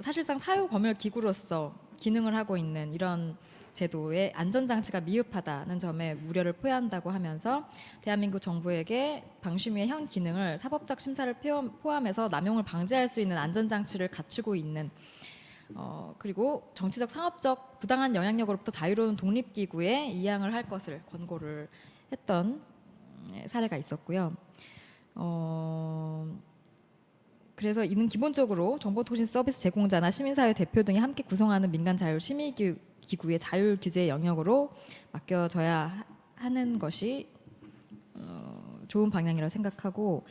Speaker 2: 사실상 사후 검열 기구로서 기능을 하고 있는 이런 제도의 안전장치가 미흡하다는 점에 우려를 표한다고 하면서 대한민국 정부에게 방심위의 현 기능을 사법적 심사를 포함해서 남용을 방지할 수 있는 안전장치를 갖추고 있는 그리고 정치적 상업적 부당한 영향력으로부터 자유로운 독립기구에 이양을 할 것을 권고를 했던 사례가 있었고요. 그래서 이는 기본적으로 정보통신 서비스 제공자나 시민사회 대표 등이 함께 구성하는 민간 자율 심의기구의 자율 규제 영역으로 맡겨져야 하는 것이 좋은 방향이라고 생각하고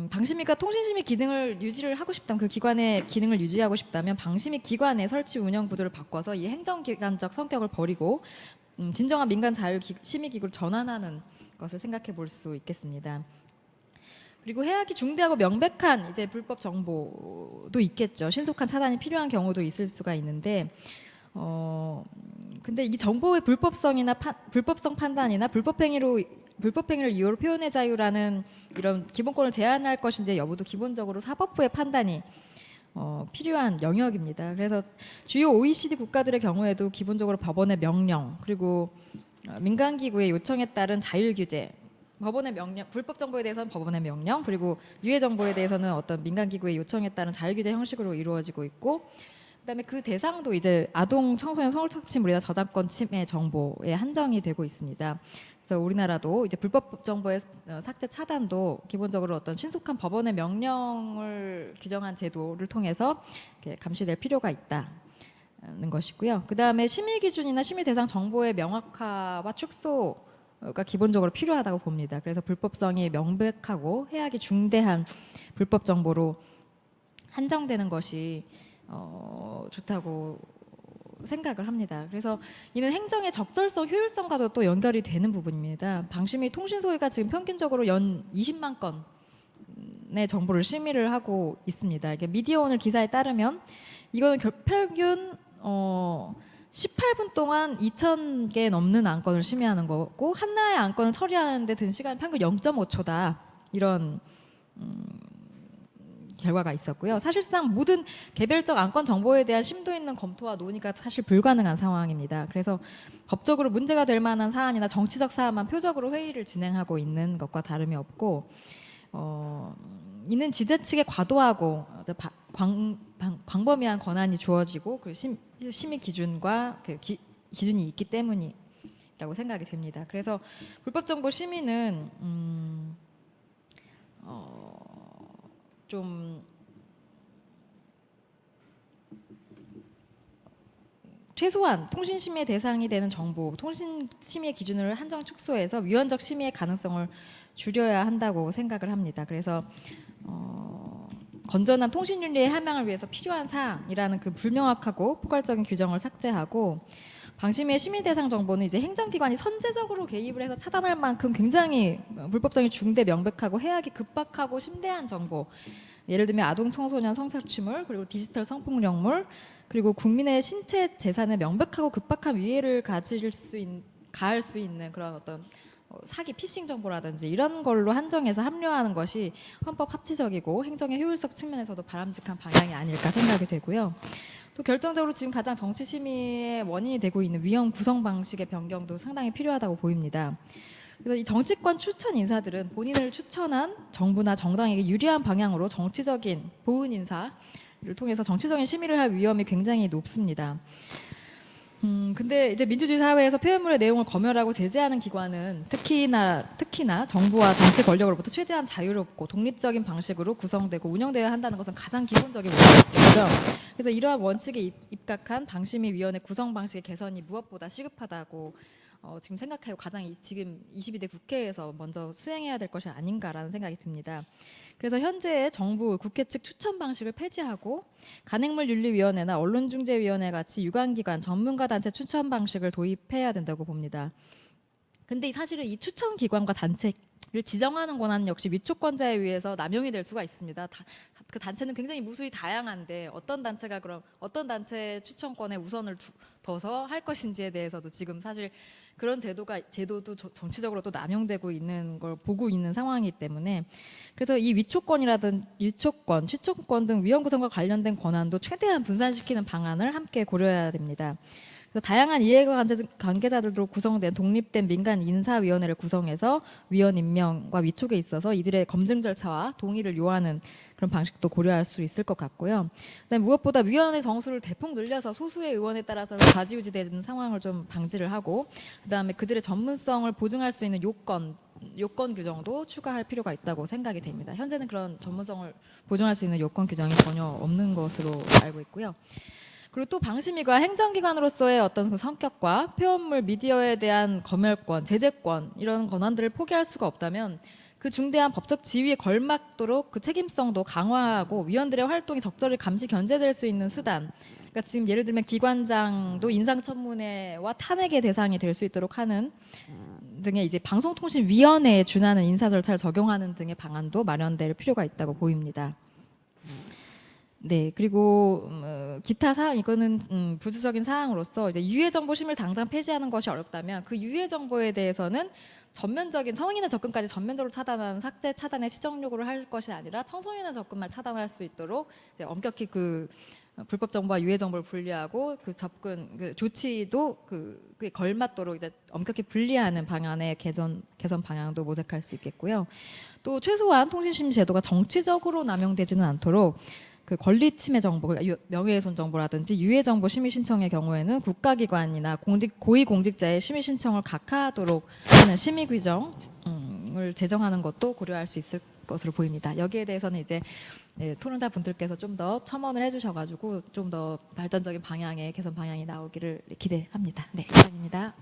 Speaker 2: 방심위가 통신심의 기능을 유지를 하고 싶다면 그 기관의 기능을 유지하고 싶다면 방심위 기관의 설치 운영 구조를 바꿔서 이 행정기관적 성격을 버리고 진정한 민간 자율 심의기구로 전환하는 것을 생각해 볼 수 있겠습니다. 그리고 해악이 중대하고 명백한 이제 불법 정보도 있겠죠. 신속한 차단이 필요한 경우도 있을 수가 있는데, 근데 이 정보의 불법성 판단이나 불법행위를 이유로 표현의 자유라는 이런 기본권을 제한할 것인지 여부도 기본적으로 사법부의 판단이 필요한 영역입니다. 그래서 주요 OECD 국가들의 경우에도 기본적으로 법원의 명령 그리고 민간기구의 요청에 따른 자율규제 법원의 명령, 불법 정보에 대해서는 법원의 명령, 그리고 유해 정보에 대해서는 어떤 민간 기구의 요청에 따른 자율규제 형식으로 이루어지고 있고, 그다음에 그 대상도 이제 아동, 청소년 성착취물이나 저작권 침해 정보에 한정이 되고 있습니다. 그래서 우리나라도 이제 불법 정보의 삭제 차단도 기본적으로 어떤 신속한 법원의 명령을 규정한 제도를 통해서 감시될 필요가 있다는 것이고요. 그다음에 심의 기준이나 심의 대상 정보의 명확화와 축소가 기본적으로 필요하다고 봅니다. 그래서 불법성이 명백하고 해악이 중대한 불법 정보로 한정되는 것이 좋다고 생각을 합니다. 그래서 이는 행정의 적절성, 효율성과도 또 연결이 되는 부분입니다. 방심위 통신소위가 지금 평균적으로 연 20만 건의 정보를 심의를 하고 있습니다. 이게 미디어오늘 기사에 따르면 이거는 평균 18분 동안 2,000개 넘는 안건을 심의하는 거고 하나의 안건을 처리하는 데 든 시간이 평균 0.5초다. 이런 결과가 있었고요. 사실상 모든 개별적 안건 정보에 대한 심도 있는 검토와 논의가 사실 불가능한 상황입니다. 그래서 법적으로 문제가 될 만한 사안이나 정치적 사안만 표적으로 회의를 진행하고 있는 것과 다름이 없고, 이는 지자 측에 과도하고 광범위한 권한이 주어지고 그 심의 기준과 그 기준이 있기 때문이라고 생각이 됩니다. 그래서 불법 정보 심의는 좀 최소한 통신 심의 대상이 되는 정보, 통신 심의 기준을 한정 축소해서 위헌적 심의의 가능성을 줄여야 한다고 생각을 합니다. 그래서 건전한 통신 윤리의 함양을 위해서 필요한 사항이라는 그 불명확하고 포괄적인 규정을 삭제하고, 방심위의 심의 대상 정보는 이제 행정기관이 선제적으로 개입을 해서 차단할 만큼 굉장히 불법성이 중대 명백하고 해악이 급박하고 심대한 정보, 예를 들면 아동 청소년 성착취물, 그리고 디지털 성폭력물, 그리고 국민의 신체 재산에 명백하고 급박한 위해를 가할 수 있는 그런 어떤 사기 피싱 정보라든지 이런 걸로 한정해서 합류하는 것이 헌법 합치적이고 행정의 효율적 측면에서도 바람직한 방향이 아닐까 생각이 되고요. 또 결정적으로 지금 가장 정치 심의의 원인이 되고 있는 위헌 구성 방식의 변경도 상당히 필요하다고 보입니다. 그래서 이 정치권 추천 인사들은 본인을 추천한 정부나 정당에게 유리한 방향으로 정치적인 보은 인사를 통해서 정치적인 심의를 할 위험이 굉장히 높습니다. 근데 이제 민주주의 사회에서 표현물의 내용을 검열하고 제재하는 기관은 특히나 정부와 정치 권력으로부터 최대한 자유롭고 독립적인 방식으로 구성되고 운영되어야 한다는 것은 가장 기본적인 원칙이죠. 그래서 이러한 원칙에 입각한 방심위원회 구성 방식의 개선이 무엇보다 시급하다고 지금 생각하고 지금 22대 국회에서 먼저 수행해야 될 것이 아닌가라는 생각이 듭니다. 그래서 현재 정부, 국회 측 추천 방식을 폐지하고 간행물윤리위원회나 언론중재위원회 같이 유관기관, 전문가 단체 추천 방식을 도입해야 된다고 봅니다. 근데 사실은 이 추천 기관과 단체를 지정하는 권한 역시 위촉권자에 의해서 남용이 될 수가 있습니다. 그 단체는 굉장히 무수히 다양한데 어떤 단체가 그럼 어떤 단체 추천권에 우선을 둬서 할 것인지에 대해서도 지금 사실 그런 제도도 정치적으로 또 남용되고 있는 걸 보고 있는 상황이기 때문에, 그래서 이 위촉권, 추천권 등 위헌 구성과 관련된 권한도 최대한 분산시키는 방안을 함께 고려해야 됩니다. 그래서 다양한 이해가 관계자들로 구성된 독립된 민간 인사위원회를 구성해서 위원 임명과 위촉에 있어서 이들의 검증 절차와 동의를 요하는 그런 방식도 고려할 수 있을 것 같고요. 그다음에 무엇보다 위원회 정수를 대폭 늘려서 소수의 의원에 따라서 좌지우지되는 상황을 좀 방지를 하고, 그다음에 그들의 전문성을 보증할 수 있는 요건 규정도 추가할 필요가 있다고 생각이 됩니다. 현재는 그런 전문성을 보증할 수 있는 요건 규정이 전혀 없는 것으로 알고 있고요. 그리고 또 방심위가 행정기관으로서의 어떤 그 성격과 표현물 미디어에 대한 검열권, 제재권 이런 권한들을 포기할 수가 없다면 그 중대한 법적 지위에 걸맞도록 그 책임성도 강화하고 위원들의 활동이 적절히 감시 견제될 수 있는 수단, 그러니까 지금 예를 들면 기관장도 인상청문회와 탄핵의 대상이 될 수 있도록 하는 등의 이제 방송통신위원회에 준하는 인사 절차를 적용하는 등의 방안도 마련될 필요가 있다고 보입니다. 네, 그리고 기타 사항, 이거는 부수적인 사항으로서 이제 유해 정보 심의를 당장 폐지하는 것이 어렵다면 그 유해 정보에 대해서는 전면적인 성인의 접근까지 전면적으로 차단하는 삭제 차단의 시정 요구를 할 것이 아니라 청소년의 접근만 차단할 수 있도록 이제 엄격히 그 불법 정보와 유해 정보를 분리하고 그 접근 그 조치도 그에 걸맞도록 이제 엄격히 분리하는 방안의 개선 방향도 모색할 수 있겠고요. 또 최소한 통신심의 제도가 정치적으로 남용되지는 않도록 그 권리 침해 정보, 명예훼손 정보라든지 유해 정보 심의 신청의 경우에는 국가기관이나 고위 공직자의 심의 신청을 각하하도록 하는 심의 규정을 제정하는 것도 고려할 수 있을 것으로 보입니다. 여기에 대해서는 이제 토론자 분들께서 좀 더 첨언을 해주셔가지고 좀 더 발전적인 방향의 개선 방향이 나오기를 기대합니다. 네, 이상입니다.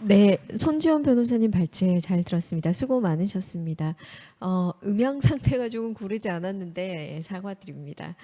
Speaker 1: 네, 손지원 변호사님 발제 잘 들었습니다. 수고 많으셨습니다. 음향 상태가 조금 고르지 않았는데 사과드립니다.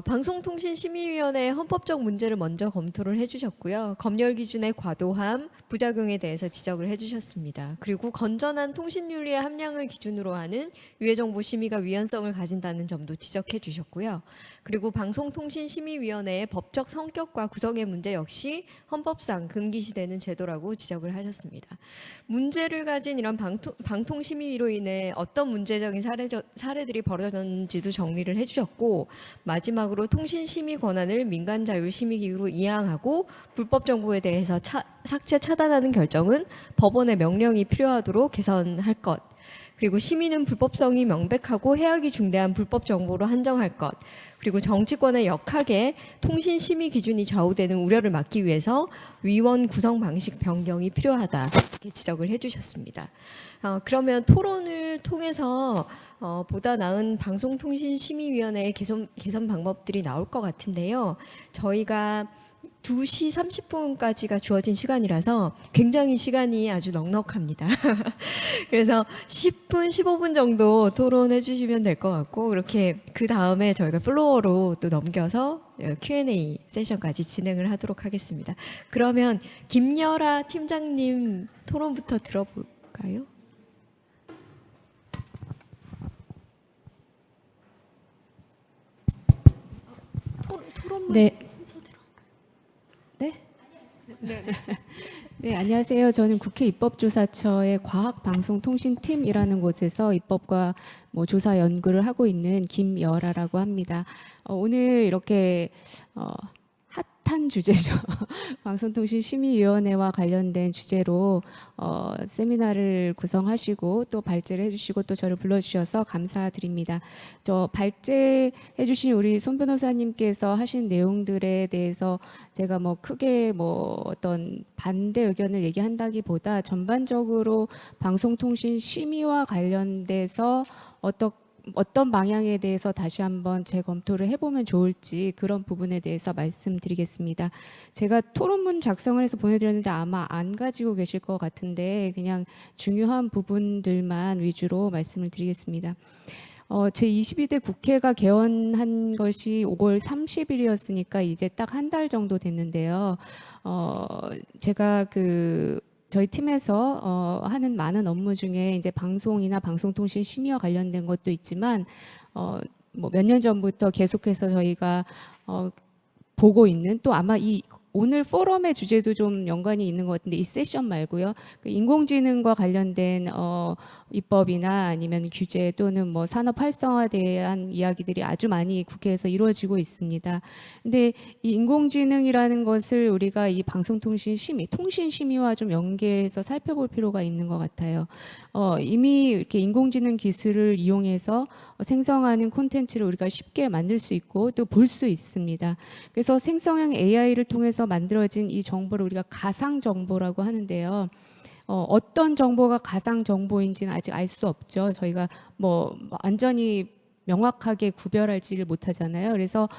Speaker 1: 방송통신심의위원회 헌법적 문제를 먼저 검토를 해주셨고요. 검열 기준의 과도함, 부작용에 대해서 지적을 해주셨습니다. 그리고 건전한 통신윤리의 함량을 기준으로 하는 유해정보 심의가 위헌성을 가진다는 점도 지적해 주셨고요. 그리고 방송통신심의위원회의 법적 성격과 구성의 문제 역시 헌법상 금기시되는 제도라고 지적을 하셨습니다. 문제를 가진 이런 방통심의위로 인해 어떤 문제적인 사례들이 벌어졌는지도 정리를 해주셨고, 마지막으로 통신심의 권한을 민간자율심의기구로 이양하고 불법 정보에 대해서 삭제 차단하는 결정은 법원의 명령이 필요하도록 개선할 것, 그리고 심의는 불법성이 명백하고 해악이 중대한 불법 정보로 한정할 것, 그리고 정치권의 역학에 통신 심의 기준이 좌우되는 우려를 막기 위해서 위원 구성 방식 변경이 필요하다, 이렇게 지적을 해주셨습니다. 그러면 토론을 통해서 보다 나은 방송통신심의위원회의 개선 방법들이 나올 것 같은데요. 저희가 2시 30분까지가 주어진 시간이라서 굉장히 시간이 아주 넉넉합니다. 그래서 10분, 15분 정도 토론해 주시면 될 것 같고, 그렇게 그 다음에 저희가 플로어로 또 넘겨서 Q&A 세션까지 진행을 하도록 하겠습니다. 그러면 김여라 팀장님 토론부터 들어볼까요? 토론만
Speaker 3: 네.
Speaker 1: 순서대로
Speaker 3: 네?
Speaker 1: 네.
Speaker 3: 네, 안녕하세요. 저는 국회 입법조사처의 과학방송통신팀이라는 곳에서 입법과 조사 연구를 하고 있는 김여라라고 합니다. 오늘 이렇게 핫한 주제죠. 방송통신심의위원회와 관련된 주제로 세미나를 구성하시고 또 발제를 해주시고 또 저를 불러주셔서 감사드립니다. 저 발제해주신 우리 손 변호사님께서 하신 내용들에 대해서 제가 크게 어떤 반대 의견을 얘기한다기보다 전반적으로 방송통신 심의와 관련돼서 어떤 방향에 대해서 다시 한번 재검토를 해보면 좋을지 그런 부분에 대해서 말씀드리겠습니다. 제가 토론문 작성을 해서 보내드렸는데 아마 안 가지고 계실 것 같은데 그냥 중요한 부분들만 위주로 말씀을 드리겠습니다. 제22대 국회가 개원한 것이 5월 30일이었으니까 이제 딱 한 달 정도 됐는데요. 제가 저희 팀에서 하는 많은 업무 중에 이제 방송이나 방송통신 심의와 관련된 것도 있지만 몇 년 전부터 계속해서 저희가 보고 있는 또 아마 이 오늘 포럼의 주제도 좀 연관이 있는 것 같은데 이 세션 말고요. 인공지능과 관련된 입법이나 아니면 규제 또는 산업 활성화에 대한 이야기들이 아주 많이 국회에서 이루어지고 있습니다. 근데 이 인공지능이라는 것을 우리가 이 방송통신 심의, 통신 심의와 좀 연계해서 살펴볼 필요가 있는 것 같아요. 이미 이렇게 인공지능 기술을 이용해서 생성하는 콘텐츠를 우리가 쉽게 만들 수 있고 또 볼 수 있습니다. 그래서 생성형 AI를 통해서 만들어진 이 정보를 우리가 가상 정보라고 하는데요. 어떤 정보가 가상 정보인지는 아직 알 수 없죠. 저희가 완전히 명확하게 구별할지를 못하잖아요. 그래서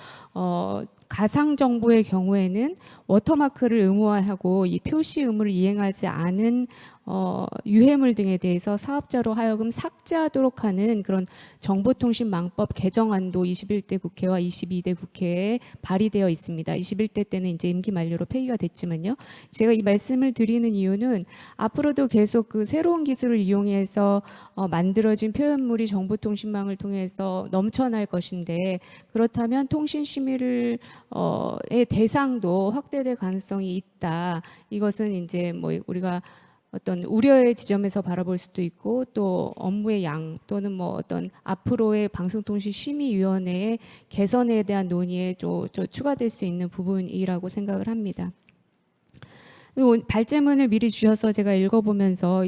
Speaker 3: 가상 정보의 경우에는 워터마크를 의무화하고 이 표시 의무를 이행하지 않은 유해물 등에 대해서 사업자로 하여금 삭제하도록 하는 그런 정보통신망법 개정안도 21대 국회와 22대 국회에 발의되어 있습니다. 21대 때는 이제 임기 만료로 폐기가 됐지만요. 제가 이 말씀을 드리는 이유는 앞으로도 계속 새로운 기술을 이용해서 만들어진 표현물이 정보통신망을 통해서 넘쳐날 것인데 그렇다면 통신심의를 의 대상도 확대될 가능성이 있다. 이것은 이제 우리가 어떤 우려의 지점에서 바라볼 수도 있고 또 업무의 양 또는 어떤 앞으로의 방송통신심의위원회의 개선에 대한 논의에 좀 추가될 수 있는 부분이라고 생각을 합니다. 발제문을 미리 주셔서 제가 읽어보면서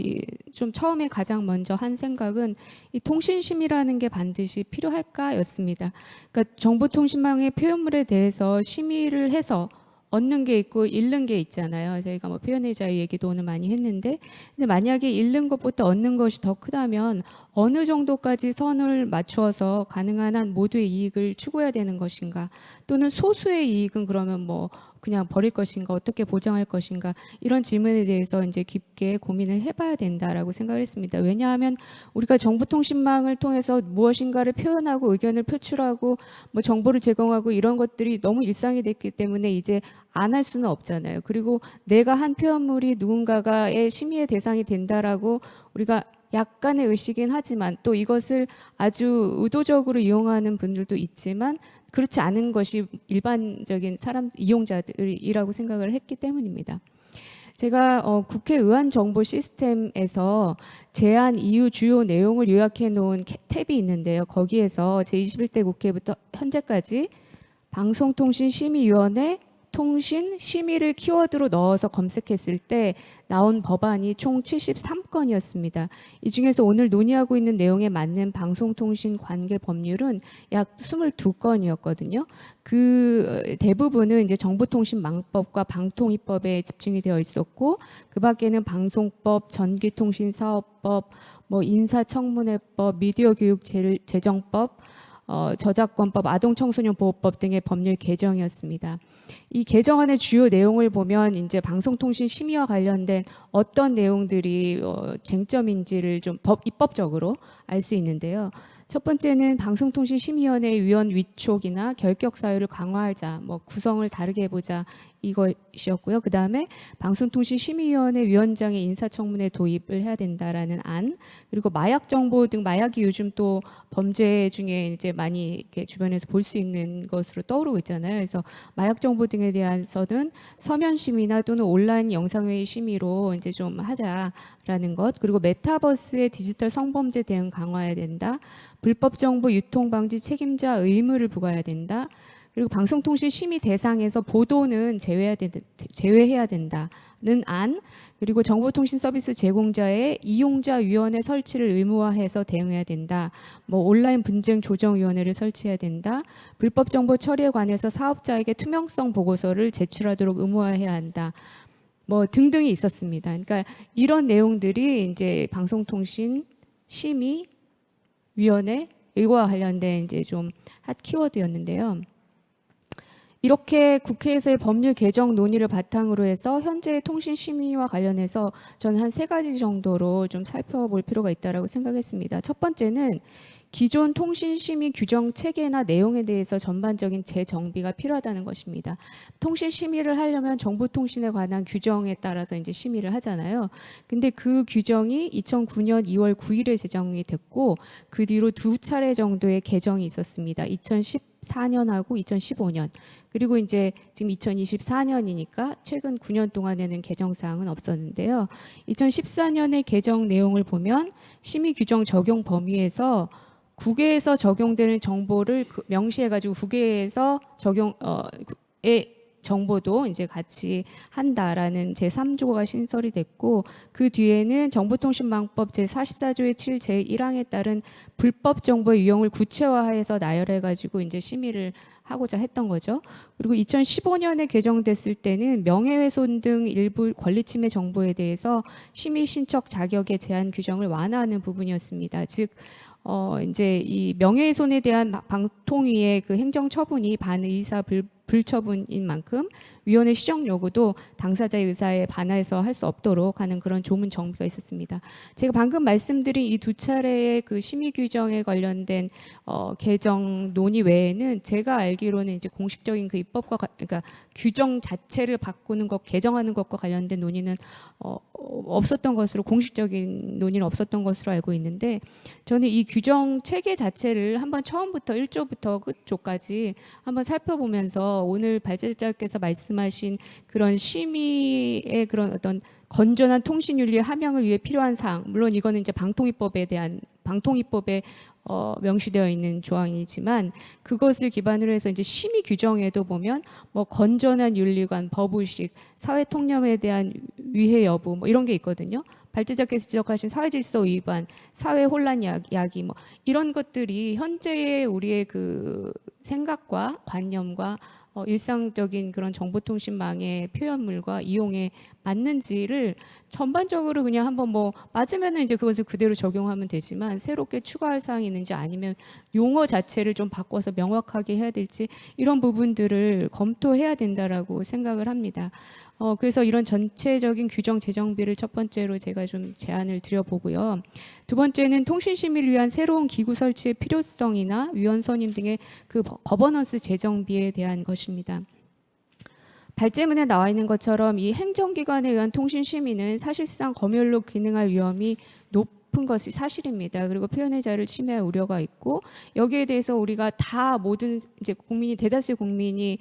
Speaker 3: 좀 처음에 가장 먼저 한 생각은 이 통신심의라는 게 반드시 필요할까였습니다. 그러니까 정보통신망의 표현물에 대해서 심의를 해서 얻는 게 있고 잃는 게 있잖아요. 저희가 표현의 자유 얘기도 오늘 많이 했는데, 근데 만약에 잃는 것보다 얻는 것이 더 크다면 어느 정도까지 선을 맞추어서 가능한 한 모두의 이익을 추구해야 되는 것인가? 또는 소수의 이익은 그러면 그냥 버릴 것인가, 어떻게 보장할 것인가, 이런 질문에 대해서 이제 깊게 고민을 해봐야 된다라고 생각을 했습니다. 왜냐하면 우리가 정보통신망을 통해서 무엇인가를 표현하고 의견을 표출하고 뭐 정보를 제공하고 이런 것들이 너무 일상이 됐기 때문에 이제 안 할 수는 없잖아요. 그리고 내가 한 표현물이 누군가의 심의의 대상이 된다라고 우리가 약간의 의식이긴 하지만 또 이것을 아주 의도적으로 이용하는 분들도 있지만 그렇지 않은 것이 일반적인 사람 이용자들이라고 생각을 했기 때문입니다. 제가 국회 의안정보 시스템에서 제안 이유 주요 내용을 요약해 놓은 탭이 있는데요. 거기에서 제21대 국회부터 현재까지 방송통신심의위원회 통신 심의를 키워드로 넣어서 검색했을 때 나온 법안이 총 73건이었습니다. 이 중에서 오늘 논의하고 있는 내용에 맞는 방송통신 관계 법률은 약 22건이었거든요. 그 대부분은 이제 정보통신망법과 방통위법에 집중이 되어 있었고, 그 밖에는 방송법, 전기통신사업법, 뭐 인사청문회법, 미디어교육재정법, 저작권법, 아동청소년보호법 등의 법률 개정이었습니다. 이 개정안의 주요 내용을 보면 이제 방송통신 심의와 관련된 어떤 내용들이 쟁점인지를 좀 입법적으로 알 수 있는데요. 첫 번째는 방송통신심의위원회 위원 위촉이나 결격 사유를 강화하자, 뭐 구성을 다르게 해보자, 이것이었고요. 그 다음에 방송통신심의위원회 위원장의 인사청문회 도입을 해야 된다라는 안, 그리고 마약 정보 등 마약이 요즘 또 범죄 중에 이제 많이 이렇게 주변에서 볼 수 있는 것으로 떠오르고 있잖아요. 그래서 마약 정보 등에 대해서는 서면 심의나 또는 온라인 영상회의 심의로 이제 좀 하자라는 것, 그리고 메타버스의 디지털 성범죄 대응 강화해야 된다. 불법 정보 유통 방지 책임자 의무를 부과해야 된다. 그리고 방송통신 심의 대상에서 보도는 제외해야 된다는 안, 그리고 정보통신 서비스 제공자의 이용자 위원회 설치를 의무화해서 대응해야 된다. 뭐 온라인 분쟁 조정위원회를 설치해야 된다. 불법 정보 처리에 관해서 사업자에게 투명성 보고서를 제출하도록 의무화해야 한다. 뭐 등등이 있었습니다. 그러니까 이런 내용들이 이제 방송통신 심의 위원회 이거와 관련된 이제 좀 핫 키워드였는데요. 이렇게 국회에서의 법률 개정 논의를 바탕으로 해서 현재의 통신 심의와 관련해서 저는 한 3가지 정도로 좀 살펴볼 필요가 있다라고 생각했습니다. 첫 번째는 기존 통신 심의 규정 체계나 내용에 대해서 전반적인 재정비가 필요하다는 것입니다. 통신 심의를 하려면 정보통신에 관한 규정에 따라서 이제 심의를 하잖아요. 근데 그 규정이 2009년 2월 9일에 제정이 됐고 그 뒤로 2차례 정도의 개정이 있었습니다. 2014년하고 2015년. 그리고 이제 지금 2024년이니까 최근 9년 동안에는 개정 사항은 없었는데요. 2014년의 개정 내용을 보면 심의 규정 적용 범위에서 국외에서 적용되는 정보를 명시해가지고 국외에서 적용의 정보도 이제 같이 한다라는 제3조가 신설이 됐고 그 뒤에는 정보통신망법 제44조의 7 제1항에 따른 불법 정보의 유형을 구체화해서 나열해가지고 이제 심의를 하고자 했던 거죠. 그리고 2015년에 개정됐을 때는 명예훼손 등 일부 권리침해 정보에 대해서 심의 신청 자격의 제한 규정을 완화하는 부분이었습니다. 즉 이제 이 명예훼손에 대한 방통위의 그 행정 처분이 반의사 불처분인 만큼 위원회 시정 요구도 당사자의 의사에 반해서 할 수 없도록 하는 그런 조문 정비가 있었습니다. 제가 방금 말씀드린 이 2차례의 그 심의 규정에 관련된 개정 논의 외에는 제가 알기로는 이제 공식적인 그 입법과 그러니까 규정 자체를 바꾸는 것, 개정하는 것과 관련된 논의는 없었던 것으로 공식적인 논의는 없었던 것으로 알고 있는데 저는 이 규정 체계 자체를 한번 처음부터 1조부터 끝조까지 한번 살펴보면서 오늘 발제자께서 말씀하신 그런 심의의 그런 어떤 건전한 통신윤리의 함양을 위해 필요한 사항, 물론 이거는 이제 방통위법에 명시되어 있는 조항이지만 그것을 기반으로 해서 이제 심의 규정에도 보면 뭐 건전한 윤리관, 법의식, 사회 통념에 대한 위해 여부 뭐 이런 게 있거든요. 발제자께서 지적하신 사회질서 위반, 사회 혼란 야기 뭐 이런 것들이 현재의 우리의 그 생각과 관념과 일상적인 그런 정보통신망의 표현물과 이용에 맞는지를 전반적으로 그냥 한번 뭐 맞으면은 이제 그것을 그대로 적용하면 되지만 새롭게 추가할 사항이 있는지 아니면 용어 자체를 좀 바꿔서 명확하게 해야 될지 이런 부분들을 검토해야 된다라고 생각을 합니다. 그래서 이런 전체적인 규정 재정비를 첫 번째로 제가 좀 제안을 드려보고요. 두 번째는 통신심의를 위한 새로운 기구 설치의 필요성이나 위원 선임 등의 그 거버넌스 재정비에 대한 것입니다. 발제문에 나와 있는 것처럼 이 행정기관에 의한 통신심의는 사실상 검열로 기능할 위험이 높은 것이 사실입니다. 그리고 표현의 자유를 침해할 우려가 있고 여기에 대해서 우리가 다 모든 이제 국민이 대다수의 국민이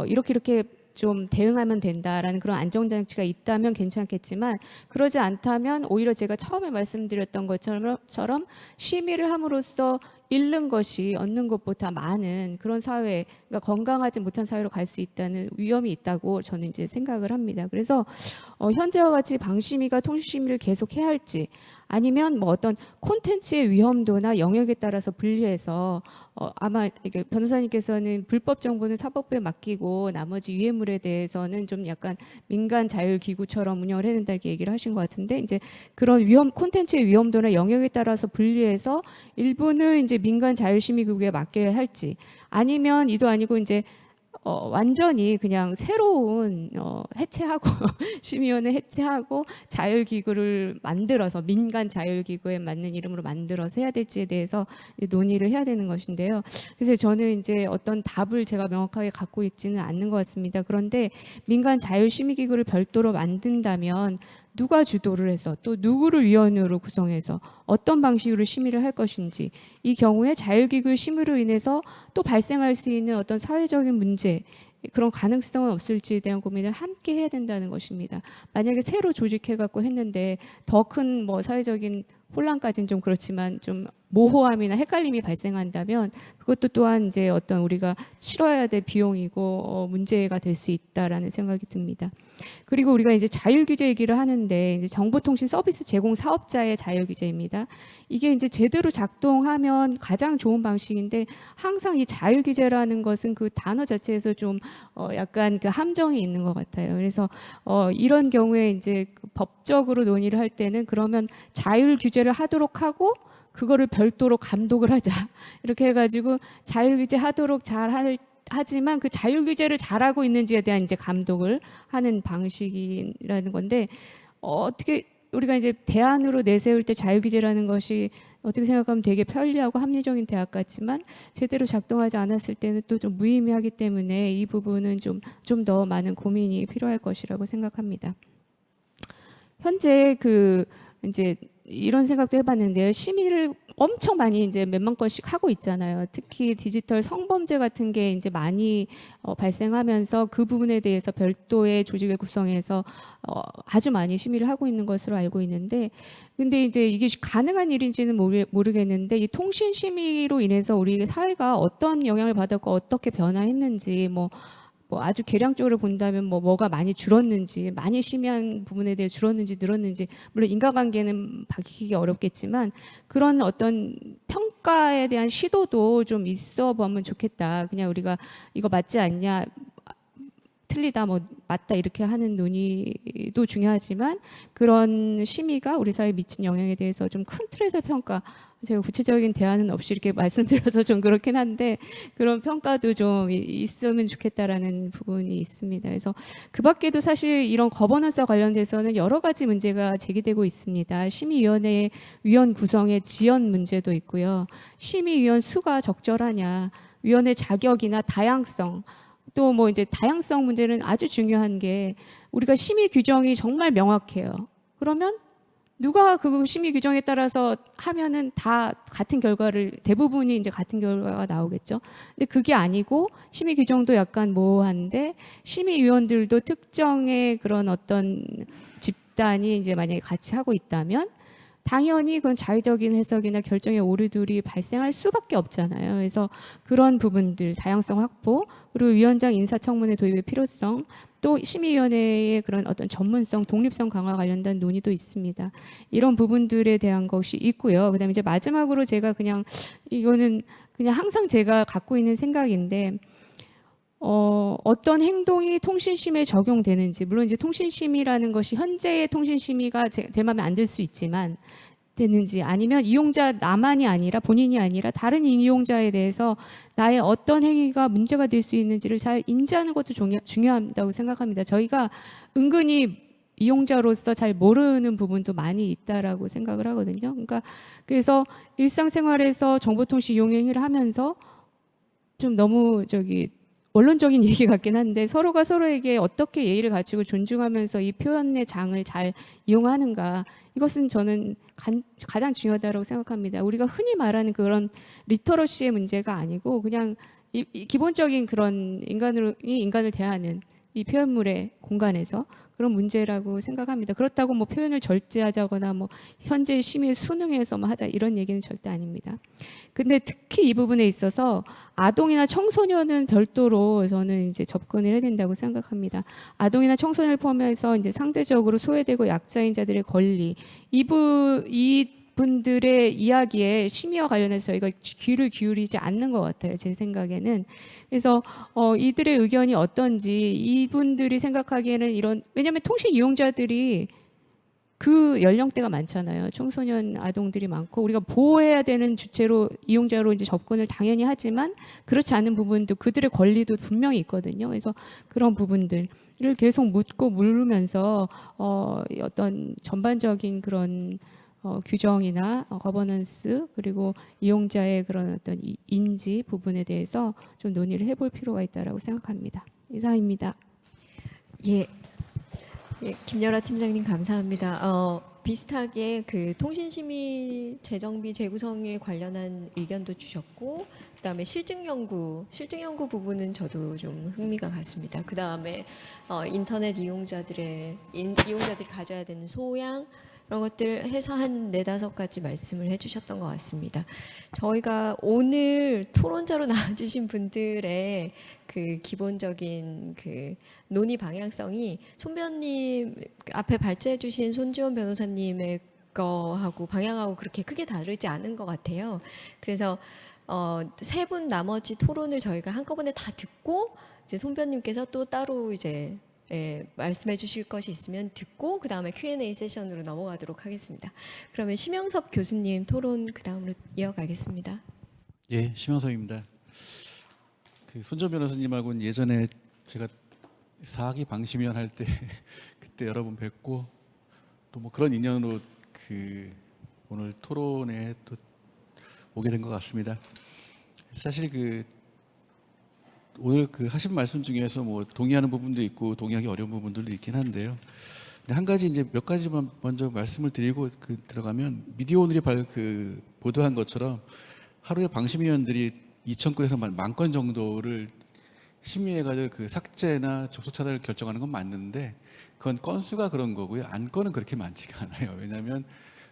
Speaker 3: 이렇게 좀 대응하면 된다라는 그런 안정장치가 있다면 괜찮겠지만 그러지 않다면 오히려 제가 처음에 말씀드렸던 것처럼 심의를 함으로써 잃는 것이 얻는 것보다 많은 그런 사회, 그러니까 건강하지 못한 사회로 갈 수 있다는 위험이 있다고 저는 이제 생각을 합니다. 그래서 현재와 같이 방심위가 통신심의를 계속 해야 할지 아니면 뭐 어떤 콘텐츠의 위험도나 영역에 따라서 분리해서 아마 이게 변호사님께서는 불법 정보는 사법부에 맡기고 나머지 유해물에 대해서는 좀 약간 민간 자율 기구처럼 운영을 해야 된다 이렇게 얘기를 하신 것 같은데 이제 그런 콘텐츠의 위험도나 영역에 따라서 분리해서 일부는 이제 민간 자율심의기구에 맡겨야 할지 아니면 이도 아니고 이제 완전히 그냥 새로운 해체하고 심의위원회 해체하고 자율기구를 만들어서 민간 자율기구에 맞는 이름으로 만들어서 해야 될지에 대해서 논의를 해야 되는 것인데요. 그래서 저는 이제 어떤 답을 제가 명확하게 갖고 있지는 않는 것 같습니다. 그런데 민간 자율심의기구를 별도로 만든다면 누가 주도를 해서 또 누구를 위원으로 구성해서 어떤 방식으로 심의를 할 것인지 이 경우에 자율기구의 심의로 인해서 또 발생할 수 있는 어떤 사회적인 문제 그런 가능성은 없을지에 대한 고민을 함께 해야 된다는 것입니다. 만약에 새로 조직해갖고 했는데 더 큰 뭐 사회적인 혼란까지는 좀 그렇지만 좀 모호함이나 헷갈림이 발생한다면 그것도 또한 이제 어떤 우리가 치러야 될 비용이고 문제가 될 수 있다라는 생각이 듭니다. 그리고 우리가 이제 자율규제 얘기를 하는데 이제 정보통신 서비스 제공 사업자의 자율규제입니다. 이게 이제 제대로 작동하면 가장 좋은 방식인데 항상 이 자율규제라는 것은 그 단어 자체에서 좀 약간 그 함정이 있는 것 같아요. 그래서 이런 경우에 이제 그 법적으로 논의를 할 때는 그러면 자율규제를 하도록 하고 그거를 별도로 감독을 하자 이렇게 해가지고 자율규제 하도록 하지만 그 자율규제를 잘하고 있는지에 대한 이제 감독을 하는 방식이라는 건데 어떻게 우리가 이제 대안으로 내세울 때 자율규제라는 것이 어떻게 생각하면 되게 편리하고 합리적인 대안 같지만 제대로 작동하지 않았을 때는 또 좀 무의미하기 때문에 이 부분은 좀 더 많은 고민이 필요할 것이라고 생각합니다. 현재 그 이제 이런 생각도 해봤는데요. 심의를 엄청 많이 이제 몇만 건씩 하고 있잖아요. 특히 디지털 성범죄 같은 게 이제 많이 발생하면서 그 부분에 대해서 별도의 조직을 구성해서 아주 많이 심의를 하고 있는 것으로 알고 있는데, 근데 이제 이게 가능한 일인지는 모르겠는데 이 통신 심의로 인해서 우리 사회가 어떤 영향을 받았고 어떻게 변화했는지 뭐 아주 계량적으로 본다면 뭐가 많이 줄었는지 많이 심의한 부분에 대해 줄었는지 늘었는지 물론 인과관계는 밝히기 어렵겠지만 그런 어떤 평가에 대한 시도도 좀 있어 보면 좋겠다. 그냥 우리가 이거 맞지 않냐 틀리다 뭐 맞다 이렇게 하는 논의도 중요하지만 그런 심의가 우리 사회에 미친 영향에 대해서 좀 큰 틀에서 평가 제가 구체적인 대안은 없이 이렇게 말씀드려서 좀 그렇긴 한데 그런 평가도 좀 있으면 좋겠다라는 부분이 있습니다. 그래서 그 밖에도 사실 이런 거버넌스와 관련돼서는 여러 가지 문제가 제기되고 있습니다. 심의위원회의 위원 구성의 지연 문제도 있고요. 심의위원 수가 적절하냐, 위원회 자격이나 다양성, 또 뭐 이제 다양성 문제는 아주 중요한 게 우리가 심의 규정이 정말 명확해요. 그러면 누가 그 심의 규정에 따라서 하면은 다 같은 결과를 대부분이 이제 같은 결과가 나오겠죠. 근데 그게 아니고 심의 규정도 약간 모호한데 심의위원들도 특정의 그런 어떤 집단이 이제 만약에 같이 하고 있다면 당연히 그건 자의적인 해석이나 결정의 오류들이 발생할 수밖에 없잖아요. 그래서 그런 부분들, 다양성 확보, 그리고 위원장 인사청문회 도입의 필요성, 또 심의위원회의 그런 어떤 전문성, 독립성 강화 관련된 논의도 있습니다. 이런 부분들에 대한 것이 있고요. 그다음에 이제 마지막으로 제가 그냥 이거는 그냥 항상 제가 갖고 있는 생각인데 어떤 행동이 통신심에 적용되는지, 물론 이제 통신심이라는 것이 현재의 통신심의가 제 마음에 안 들 수 있지만 되는지, 아니면 이용자 나만이 아니라 본인이 아니라 다른 이용자에 대해서 나의 어떤 행위가 문제가 될 수 있는지를 잘 인지하는 것도 중요하다고 생각합니다. 저희가 은근히 이용자로서 잘 모르는 부분도 많이 있다라고 생각을 하거든요. 그러니까 그래서 일상생활에서 정보통신 이용 행위를 하면서 좀 너무 원론적인 얘기 같긴 한데, 서로가 서로에게 어떻게 예의를 갖추고 존중하면서 이 표현의 장을 잘 이용하는가, 이것은 저는 가장 중요하다고 생각합니다. 우리가 흔히 말하는 그런 리터러시의 문제가 아니고 그냥 이 기본적인 그런 인간을 대하는 이 표현물의 공간에서 그런 문제라고 생각합니다. 그렇다고 뭐 표현을 절제하자거나 뭐 현재 심의에 순응해서 뭐 하자 이런 얘기는 절대 아닙니다. 근데 특히 이 부분에 있어서 아동이나 청소년은 별도로 저는 이제 접근을 해야 된다고 생각합니다. 아동이나 청소년을 포함해서 이제 상대적으로 소외되고 약자인 자들의 권리, 이분들의 이야기에 심의와 관련해서 저희가 귀를 기울이지 않는 것 같아요. 제 생각에는. 그래서 이들의 의견이 어떤지, 이분들이 생각하기에는 왜냐하면 통신 이용자들이 그 연령대가 많잖아요. 청소년 아동들이 많고, 우리가 보호해야 되는 주체로 이용자로 이제 접근을 당연히 하지만 그렇지 않은 부분도, 그들의 권리도 분명히 있거든요. 그래서 그런 부분들을 계속 묻고 물으면서 어떤 전반적인 그런 규정이나 거버넌스, 그리고 이용자의 그런 어떤 인지 부분에 대해서 좀 논의를 해볼 필요가 있다라고 생각합니다. 이상입니다.
Speaker 1: 예, 예, 김여라 팀장님 감사합니다. 비슷하게 그 통신심의 재정비 재구성에 관련한 의견도 주셨고, 그다음에 실증 연구 부분은 저도 좀 흥미가 갔습니다. 그다음에 인터넷 이용자들이 가져야 되는 소양, 이런 것들 해서 한 4-5가지 말씀을 해주셨던 것 같습니다. 저희가 오늘 토론자로 나와주신 분들의 그 기본적인 그 논의 방향성이 손변님 앞에 발제해주신 손지원 변호사님의 거하고 방향하고 그렇게 크게 다르지 않은 것 같아요. 그래서 3분 나머지 토론을 저희가 한꺼번에 다 듣고, 이제 손변님께서 또 따로 이제 말씀해 주실 것이 있으면 듣고 그 다음에 Q&A 세션으로 넘어가도록 하겠습니다. 그러면 심영섭 교수님 토론 그 다음으로 이어가겠습니다.
Speaker 4: 예, 심영섭입니다. 그 손전 변호사님하고는 예전에 제가 4기 방심위원 할 때 그때 여러 번 뵙고, 또 뭐 그런 인연으로 그 오늘 토론에 또 오게 된 것 같습니다. 사실 그 오늘 그 하신 말씀 중에서 뭐 동의하는 부분도 있고 동의하기 어려운 부분들도 있긴 한데요. 근데 한 가지 이제 몇 가지만 먼저 말씀을 드리고 들어가면, 미디어 오늘이 보도한 것처럼 하루에 방심위원들이 2,000건에서 10,000건 정도를 심의해가지고 그 삭제나 접속 차단을 결정하는 건 맞는데, 그건 건수가 그런 거고요. 안건은 그렇게 많지가 않아요. 왜냐하면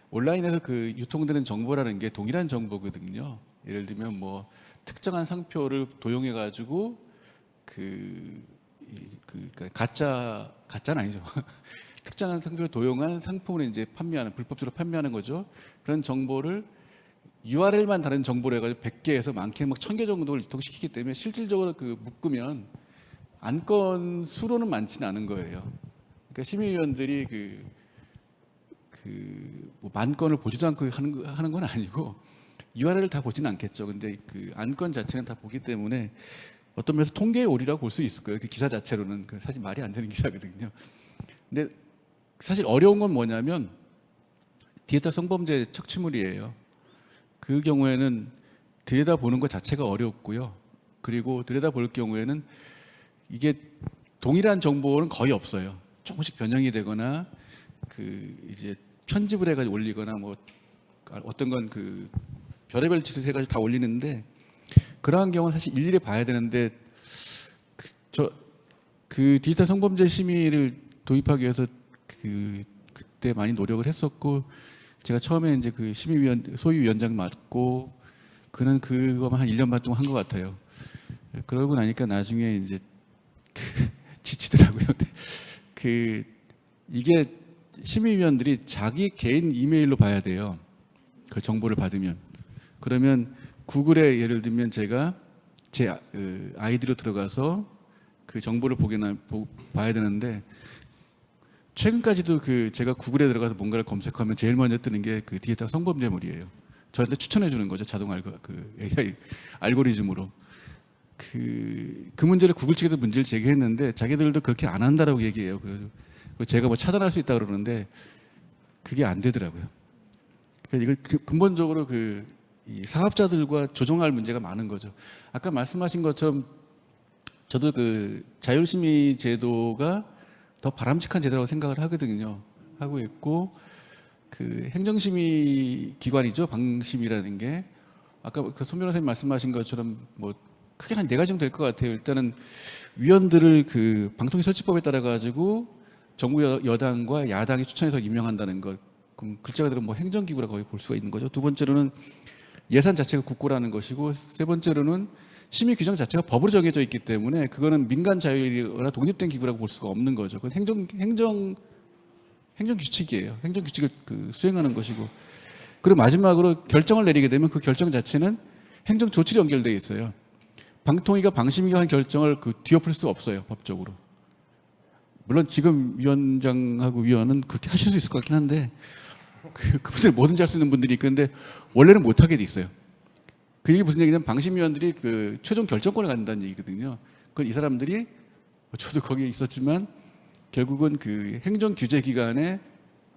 Speaker 4: 온라인에서 그 유통되는 정보라는 게 동일한 정보거든요. 예를 들면 뭐 특정한 상표를 도용해가지고 그러니까 가짜는 아니죠. 특정한 상표를 도용한 상품을 이제 불법적으로 판매하는 거죠. 그런 정보를 URL만 다른 정보로 해가지고 100개에서 많게는 막 1000개 정도를 유통시키기 때문에 실질적으로 그 묶으면 안건 수로는 많지는 않은 거예요. 그러니까 심의위원들이 뭐 10,000건을 보지도 않고 하는 건 아니고, URL을 다 보지는 않겠죠. 근데 그 안건 자체는 다 보기 때문에 어떤 면에서 통계의 오리라고 볼 수 있을 거예요. 그 기사 자체로는 사실 말이 안 되는 기사거든요. 근데 사실 어려운 건 뭐냐면 디지털 성범죄 척취물이에요. 그 경우에는 들여다보는 것 자체가 어렵고요. 그리고 들여다볼 경우에는 이게 동일한 정보는 거의 없어요. 조금씩 변형이 되거나 이제 편집을 해가지고 올리거나 뭐 어떤 건 별의별 짓을 해가지고 다 올리는데, 그러한 경우는 사실 일일이 봐야 되는데, 그 디지털 성범죄 심의를 도입하기 위해서 그때 많이 노력을 했었고, 제가 처음에 이제 그 소위 위원장 맡고, 그는 그거만 한 1년 반 동안 한 것 같아요. 그러고 나니까 나중에 이제 지치더라고요. 이게 심의위원들이 자기 개인 이메일로 봐야 돼요. 그 정보를 받으면. 그러면 구글에 예를 들면 제가 제 아이디로 들어가서 그 정보를 봐야 되는데 최근까지도 그 제가 구글에 들어가서 뭔가를 검색하면 제일 먼저 뜨는 게 그 디지털 성범죄물이에요. 저한테 추천해 주는 거죠. 자동 AI 알고리즘으로. 그 문제를 구글 측에서 문제를 제기했는데 자기들도 그렇게 안 한다라고 얘기해요. 그래서 제가 뭐 차단할 수 있다 그러는데 그게 안 되더라고요. 그러니까 이거 근본적으로 이 사업자들과 조정할 문제가 많은 거죠. 아까 말씀하신 것처럼 저도 그 자율심의 제도가 더 바람직한 제도라고 생각을 하거든요. 하고 있고 그 행정심의 기관이죠. 방심이라는 게 아까 그 손 변호사님 말씀하신 것처럼 뭐 크게 한 4가지 정도 될 것 같아요. 일단은 위원들을 그 방통위 설치법에 따라 가지고 정부 여당과 야당이 추천해서 임명한다는 것. 그럼 글자 그대로 뭐 행정기구라고 거의 볼 수가 있는 거죠. 두 번째로는 예산 자체가 국고라는 것이고, 세 번째로는 심의 규정 자체가 법으로 정해져 있기 때문에 그거는 민간 자율이거나 독립된 기구라고 볼 수가 없는 거죠. 그건 행정 규칙이에요. 행정 규칙을 수행하는 것이고, 그리고 마지막으로 결정을 내리게 되면 그 결정 자체는 행정 조치로 연결되어 있어요. 방통위가 방심위가 한 결정을 뒤엎을 수가 없어요, 법적으로. 물론 지금 위원장하고 위원은 그렇게 하실 수 있을 것 같긴 한데 그분들 뭐든지 할 수 있는 분들이 있는데 원래는 못 하게 돼 있어요. 그 얘기 무슨 얘기냐면 방심위원들이 그 최종 결정권을 갖는다는 얘기거든요. 그건 이 사람들이 저도 거기에 있었지만 결국은 그 행정 규제 기관의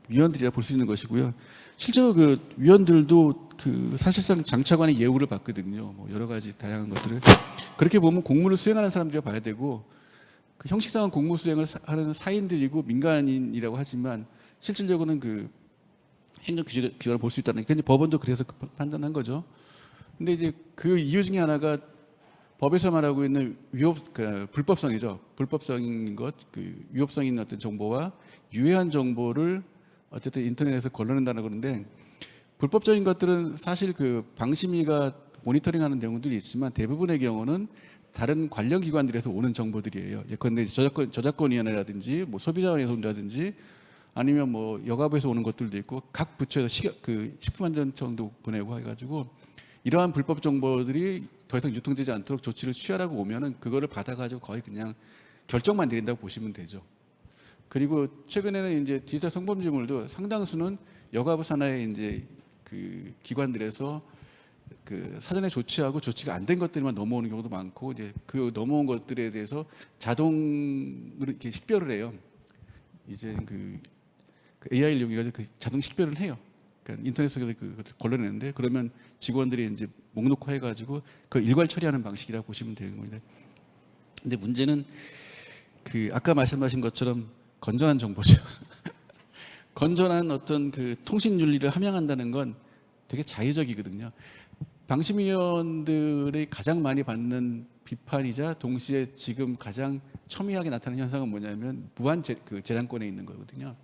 Speaker 4: 위원들이라 볼 수 있는 것이고요. 실제로 그 위원들도 그 사실상 장차관의 예우를 받거든요. 뭐 여러 가지 다양한 것들을 그렇게 보면 공무를 수행하는 사람들이 봐야 되고, 그 형식상은 공무 수행을 하는 사인들이고 민간인이라고 하지만 실질적으로는 그 행정 규제 기관을 볼 수 있다는 게 법원도 그래서 판단한 거죠. 근데 이제 그 이유 중에 하나가 법에서 말하고 있는 불법성이죠. 불법성인 것, 위법성 있는 어떤 정보와 유해한 정보를 어쨌든 인터넷에서 걸러낸다는 그런데, 불법적인 것들은 사실 그 방심위가 모니터링하는 경우들이 있지만 대부분의 경우는 다른 관련 기관들에서 오는 정보들이에요. 예컨대 저작권위원회라든지 뭐 소비자원에서 온다든지 아니면 뭐 여가부에서 오는 것들도 있고 각 부처에서 식품안전청도 보내고 해가지고 이러한 불법 정보들이 더 이상 유통되지 않도록 조치를 취하라고 오면은 그거를 받아가지고 거의 그냥 결정만 내린다고 보시면 되죠. 그리고 최근에는 이제 디지털 성범죄물도 상당수는 여가부 산하의 이제 그 기관들에서 그 사전에 조치하고 조치가 안 된 것들만 넘어오는 경우도 많고, 이제 그 넘어온 것들에 대해서 자동으로 이렇게 식별을 해요. 이제 그 AI를 이용해서 자동 식별을 해요. 그러니까 인터넷 속에서 그것을 걸러내는데, 그러면 직원들이 이제 목록화해가지고 그 일괄 처리하는 방식이라고 보시면 되는 겁니다. 근데 문제는 그 아까 말씀하신 것처럼 건전한 정보죠. 건전한 어떤 그 통신 윤리를 함양한다는 건 되게 자유적이거든요. 방심위원들이 가장 많이 받는 비판이자 동시에 지금 가장 첨예하게 나타나는 현상은 뭐냐면 무한 재량권에 있는 거거든요.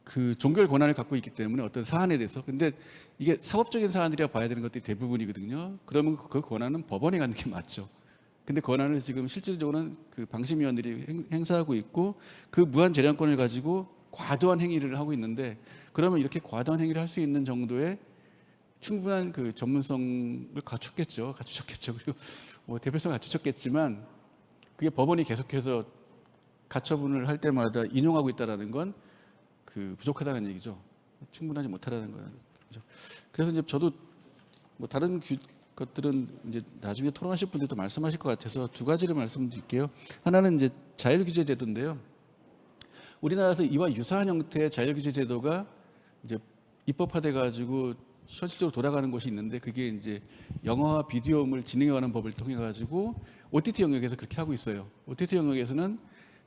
Speaker 4: 그 종결 권한을 갖고 있기 때문에 어떤 사안에 대해서, 근데 이게 사법적인 사안들이라 봐야 되는 것들이 대부분이거든요. 그러면 그 권한은 법원에 갖는 게 맞죠. 근데 권한을 지금 실질적으로는 그 방심위원들이 행사하고 있고, 그 무한 재량권을 가지고 과도한 행위를 하고 있는데, 그러면 이렇게 과도한 행위를 할 수 있는 정도의 충분한 그 전문성을 갖추셨겠죠. 그리고 뭐 대표성을 갖추셨겠지만 그게 법원이 계속해서 가처분을 할 때마다 인용하고 있다라는 건 부족하다는 얘기죠. 충분하지 못하다는 거예요. 그래서 이제 저도 뭐 다른 것들은 이제 나중에 토론하실 분들도 말씀하실 것 같아서 두 가지를 말씀드릴게요. 하나는 이제 자율규제 제도인데요. 우리나라에서 이와 유사한 형태의 자율규제 제도가 이제 입법화돼 가지고 현실적으로 돌아가는 곳이 있는데, 그게 이제 영화와 비디오물 진행해 가는 법을 통해 가지고 OTT 영역에서 그렇게 하고 있어요. OTT 영역에서는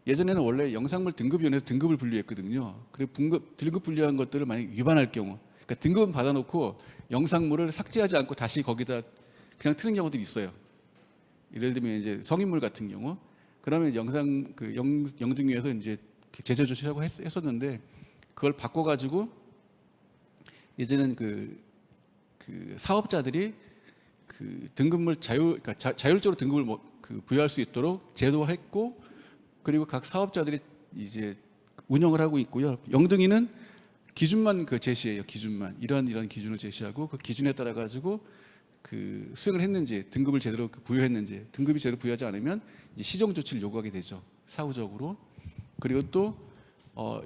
Speaker 4: 예전에는 원래 영상물 등급위원회에서 등급을 분류했거든요. 그리고 등급 분류한 것들을 만약 위반할 경우, 그러니까 등급은 받아놓고 영상물을 삭제하지 않고 다시 거기다 그냥 트는 경우들이 있어요. 예를 들면 이제 성인물 같은 경우, 그러면 영등위에서 이제 제재 조치하고 했었는데, 그걸 바꿔가지고 이제는 그 사업자들이 그 등급물 그러니까 자율적으로 등급을 부여할 수 있도록 제도화했고, 그리고 각 사업자들이 이제 운영을 하고 있고요. 영등위는 기준만 제시해요. 기준만 이런 기준을 제시하고 그 기준에 따라 가지고 그 수행을 했는지, 등급을 제대로 부여했는지, 등급이 제대로 부여하지 않으면 이제 시정 조치를 요구하게 되죠. 사후적으로. 그리고 또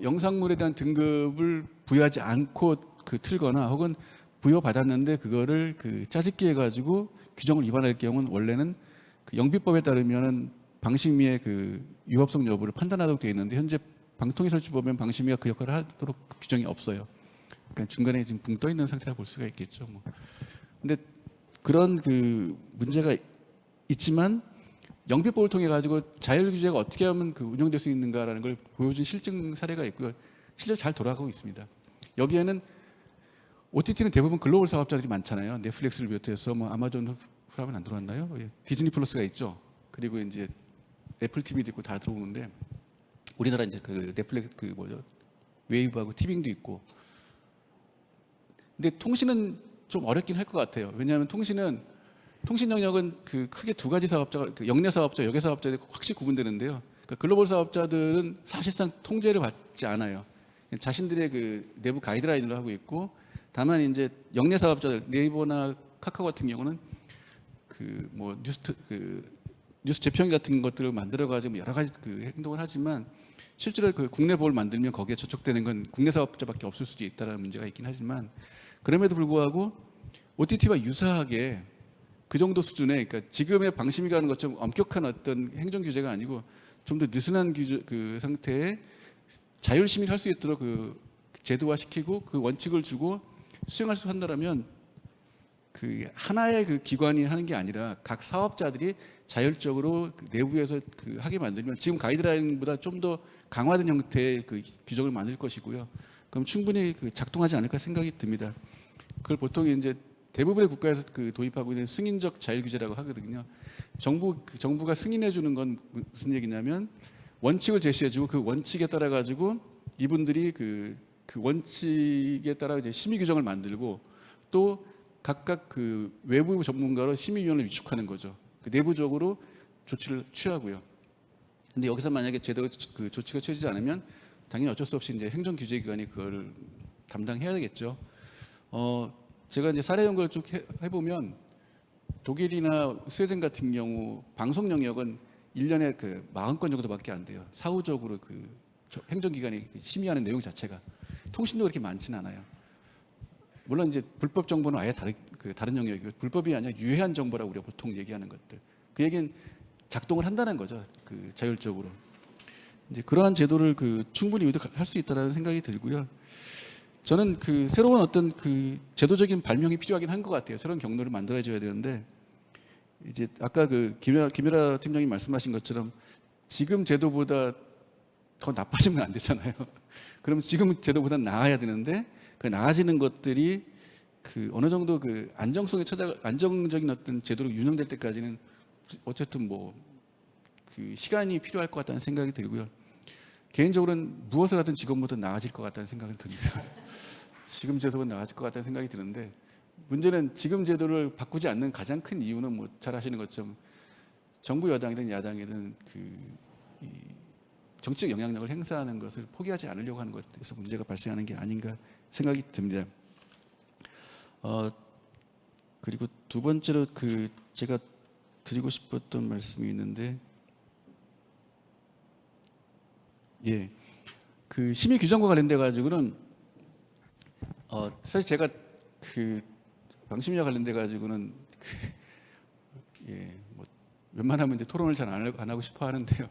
Speaker 4: 영상물에 대한 등급을 부여하지 않고 그 틀거나 혹은 부여받았는데 그거를 그 짜집기 해가지고 규정을 위반할 경우는 원래는 그 영비법에 따르면은 방심위의 그 유법성 여부를 판단하도록 되어 있는데 현재 방통위설치법엔 방심위가 그 역할을 하도록 그 규정이 없어요. 그러니까 중간에 지금 붕 떠 있는 상태라 볼 수가 있겠죠. 뭐. 근데 그런 그 문제가 있지만 영비법을 통해 가지고 자율 규제가 어떻게 하면 그 운영될 수 있는가라는 걸 보여준 실증 사례가 있고요. 실제로 잘 돌아가고 있습니다. 여기에는 OTT는 대부분 글로벌 사업자들이 많잖아요. 넷플릭스를 비롯해서 뭐 아마존 프라임은 안 들어왔나요? 예. 디즈니 플러스가 있죠. 그리고 이제 애플 TV도 있고 다 들어오는데 우리나라 이제 그 넷플릭스 그 뭐죠? 웨이브하고 티빙도 있고. 근데 통신은 좀 어렵긴 할 것 같아요. 왜냐하면 통신 영역은 그 크게 두 가지 사업자가 그 역내 사업자, 역외 사업자들이 확실히 구분되는데요. 그러니까 글로벌 사업자들은 사실상 통제를 받지 않아요. 자신들의 그 내부 가이드라인으로 하고 있고, 다만 이제 역내 사업자들 네이버나 카카오 같은 경우는 그 뭐 뉴스 재평 같은 것들을 만들어 가지고 여러 가지 그 행동을 하지만 실제로 그 국내 법을 만들면 거기에 저촉되는 건 국내 사업자밖에 없을 수도 있다라는 문제가 있긴 하지만 그럼에도 불구하고 OTT와 유사하게 그 정도 수준의 그러니까 지금의 방심위가 하는 것처럼 엄격한 어떤 행정 규제가 아니고 좀 더 느슨한 규제 그 상태에 자율 시민이 할 수 있도록 그 제도화시키고 그 원칙을 주고 수행할 수 한다라면 그 하나의 그 기관이 하는 게 아니라 각 사업자들이 자율적으로 그 내부에서 그 하게 만들면 지금 가이드라인보다 좀 더 강화된 형태의 그 규정을 만들 것이고요. 그럼 충분히 그 작동하지 않을까 생각이 듭니다. 그걸 보통 이제 대부분의 국가에서 그 도입하고 있는 승인적 자율 규제라고 하거든요. 정부가 승인해 주는 건 무슨 얘기냐면 원칙을 제시해주고 그 원칙에 따라 가지고 이분들이 그 원칙에 따라 이제 심의 규정을 만들고 또 각각 그 외부 전문가로 심의위원을 위촉하는 거죠. 그 내부적으로 조치를 취하고요. 근데 여기서 만약에 제대로 그 조치가 취하지 않으면 당연히 어쩔 수 없이 이제 행정규제기관이 그걸 담당해야 되겠죠. 제가 이제 사례 연구를 쭉 해보면 독일이나 스웨덴 같은 경우 방송 영역은 1년에 그 40건 정도밖에 안 돼요. 사후적으로 그 행정기관이 심의하는 내용 자체가 통신도 그렇게 많지는 않아요. 물론 이제 불법 정보는 아예 다른 영역이고 불법이 아니라 유해한 정보라고 우리가 보통 얘기하는 것들. 그 얘기는 작동을 한다는 거죠. 그 자율적으로. 이제 그러한 제도를 그 충분히 의도할 수 있다라는 생각이 들고요. 저는 그 새로운 어떤 그 제도적인 발명이 필요하긴 한 것 같아요. 새로운 경로를 만들어줘야 되는데 이제 아까 그 김유라 팀장님 말씀하신 것처럼 지금 제도보다 더 나빠지면 안 되잖아요. 그럼 지금 제도보다 나아야 되는데 그 나아지는 것들이 그 어느 정도 그 안정적인 어떤 제도로 운영될 때까지는 어쨌든 뭐 그 시간이 필요할 것 같다는 생각이 들고요. 개인적으로는 무엇을 하든 지금보다 나아질 것 같다는 생각이 듭니다. 지금 제도가 나아질 것 같다는 생각이 드는데 문제는 지금 제도를 바꾸지 않는 가장 큰 이유는 뭐 잘 아시는 것처럼 정부 여당이든 야당이든 이 정치적 영향력을 행사하는 것을 포기하지 않으려고 하는 것에서 문제가 발생하는 게 아닌가 생각이 듭니다. 그리고 두 번째로 그 제가 드리고 싶었던 말씀이 있는데, 예, 그 심의 규정과 관련돼 가지고는 사실 제가 그 방심위와 관련돼 가지고는 예, 뭐 웬만하면 이제 토론을 잘 안 하고 싶어 하는데요.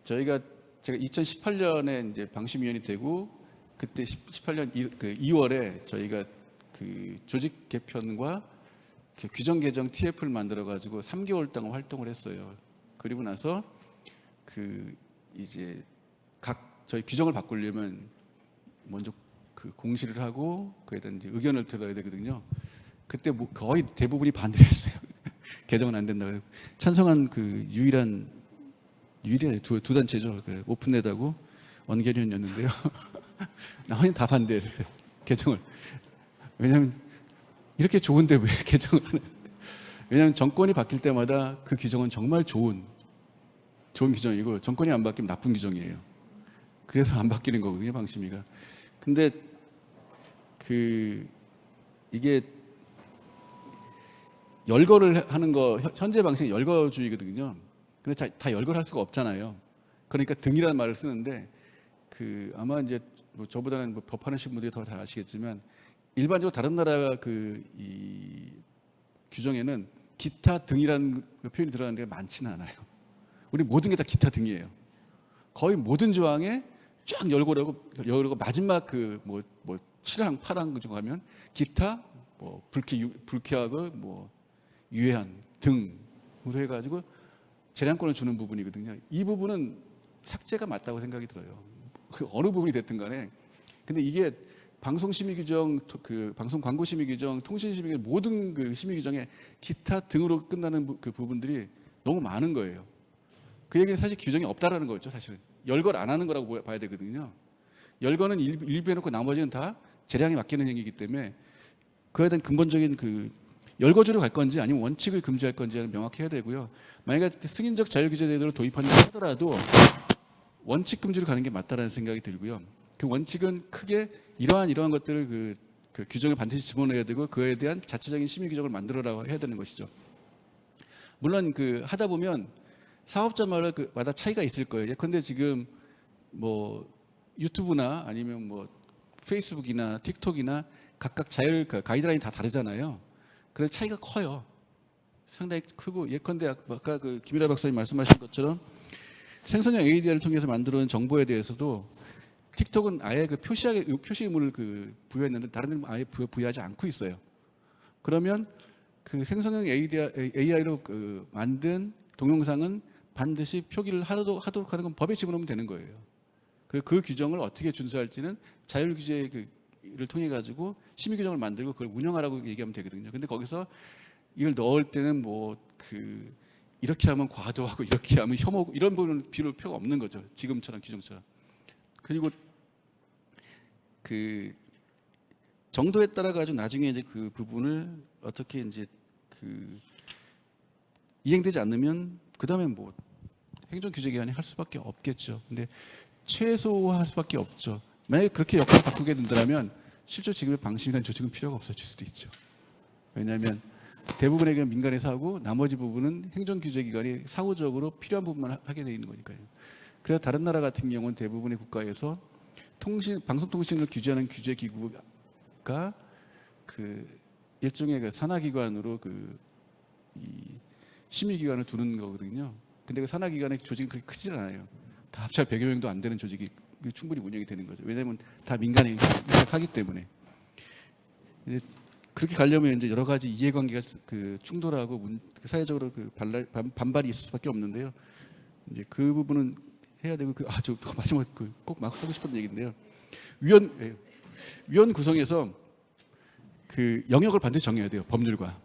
Speaker 4: 제가 2018년에 이제 방심위원이 되고 그때 18년 2월에 저희가 그 조직 개편과 그 규정 개정 TF를 만들어 가지고 3개월 동안 활동을 했어요. 그리고 나서 그 이제 각 저희 규정을 바꾸려면 먼저 그 공시를 하고 그에 대한 이제 의견을 들어야 되거든요. 그때 뭐 거의 대부분이 반대를 했어요. 개정은 안 된다고. 찬성한 그 유일한 두 단체죠. 그 오픈넷하고 언개련이었는데요. 나머지는 다 반대했어요. 개정을. 왜냐하면 이렇게 좋은데 왜 개정을 하는? 왜냐하면 정권이 바뀔 때마다 그 규정은 정말 좋은 규정이고 정권이 안 바뀌면 나쁜 규정이에요. 그래서 안 바뀌는 거거든요, 방심위가. 근데 이게 열거를 하는 거 현재 방식이 열거주의거든요. 근데 다 열거를 할 수가 없잖아요. 그러니까 등이라는 말을 쓰는데 그 아마 이제 뭐 저보다는 뭐 법하시는 분들이 더 잘 아시겠지만 일반적으로 다른 나라 이 규정에는 기타 등이라는 그 표현이 들어가는 게 많지는 않아요. 우리 모든 게 다 기타 등이에요. 거의 모든 조항에 쫙 열고 마지막 뭐 7항 8항 그 정도 가면 기타 뭐 불쾌하고 뭐 유해한 등으로 해가지고 재량권을 주는 부분이거든요. 이 부분은 삭제가 맞다고 생각이 들어요. 그 어느 부분이 됐든 간에. 근데 이게 방송 심의 규정, 그 방송 광고 심의 규정, 통신 심의 규정 모든 그 심의 규정에 기타 등으로 끝나는 그 부분들이 너무 많은 거예요. 그 얘기는 사실 규정이 없다라는 거죠. 사실은 열거를 안 하는 거라고 봐야 되거든요. 열거는 일부 해놓고 나머지는 다 재량에 맡기는 행위이기 때문에 그에 대한 근본적인 그 열거주로 갈 건지 아니면 원칙을 금지할 건지는 명확해야 되고요. 만약에 승인적 자율규제제도를 도입한다 하더라도 원칙 금지로 가는 게 맞다라는 생각이 들고요. 그 원칙은 크게 이러한 것들을 그 규정에 반드시 집어넣어야 되고 그에 대한 자체적인 심의 규정을 만들어라고 해야 되는 것이죠. 물론 그 하다 보면 사업자마다 차이가 있을 거예요. 예컨대 지금 뭐 유튜브나 아니면 뭐 페이스북이나 틱톡이나 각각 가이드라인이 다 다르잖아요. 그래서 차이가 커요. 상당히 크고 예컨대 아까 그 김일하 박사님 말씀하신 것처럼 생성형 ADR을 통해서 만들어낸 정보에 대해서도 틱톡은 아예 그 표시 의무를 그 부여했는데 다른 데는 아예 부여하지 않고 있어요. 그러면 그 생성형 AI로 그 만든 동영상은 반드시 표기를 하도록 하는 건 법에 집어넣으면 되는 거예요. 그 규정을 어떻게 준수할지는 자율규제를 통해 가지고 심의 규정을 만들고 그걸 운영하라고 얘기하면 되거든요. 근데 거기서 이걸 넣을 때는 뭐 그 이렇게 하면 과도하고 이렇게 하면 혐오고 이런 부분은 비율 필요가 없는 거죠. 지금처럼 규정처럼. 그리고 그 정도에 따라 가지고 나중에 이제 그 부분을 어떻게 이제 그 이행되지 않으면 그 다음에 뭐 행정규제기관이 할 수밖에 없겠죠. 근데 최소화할 수밖에 없죠. 만약에 그렇게 역할을 바꾸게 된다면 실제 지금의 방심이라는 조직은 필요가 없어질 수도 있죠. 왜냐하면 대부분의 민간에서 하고 나머지 부분은 행정규제기관이 사후적으로 필요한 부분만 하게 되어 있는 거니까요. 그래서 다른 나라 같은 경우는 대부분의 국가에서 방송통신을 규제하는 규제기구가 그 일종의 그 산하기관으로 이 심의기관을 두는 거거든요. 근데 그 산하기관의 조직은 그렇게 크지 않아요. 다 합쳐 100여 명도 안 되는 조직이 충분히 운영이 되는 거죠. 왜냐하면 다 민간이 하기 때문에. 그렇게 가려면 이제 여러 가지 이해관계가 그 충돌하고 사회적으로 그 반발이 있을 수밖에 없는데요. 이제 그 부분은 해야 되고 저 마지막 꼭 막 하고 싶었던 얘기인데요. 위원 구성에서 그 영역을 반드시 정해야 돼요. 법률과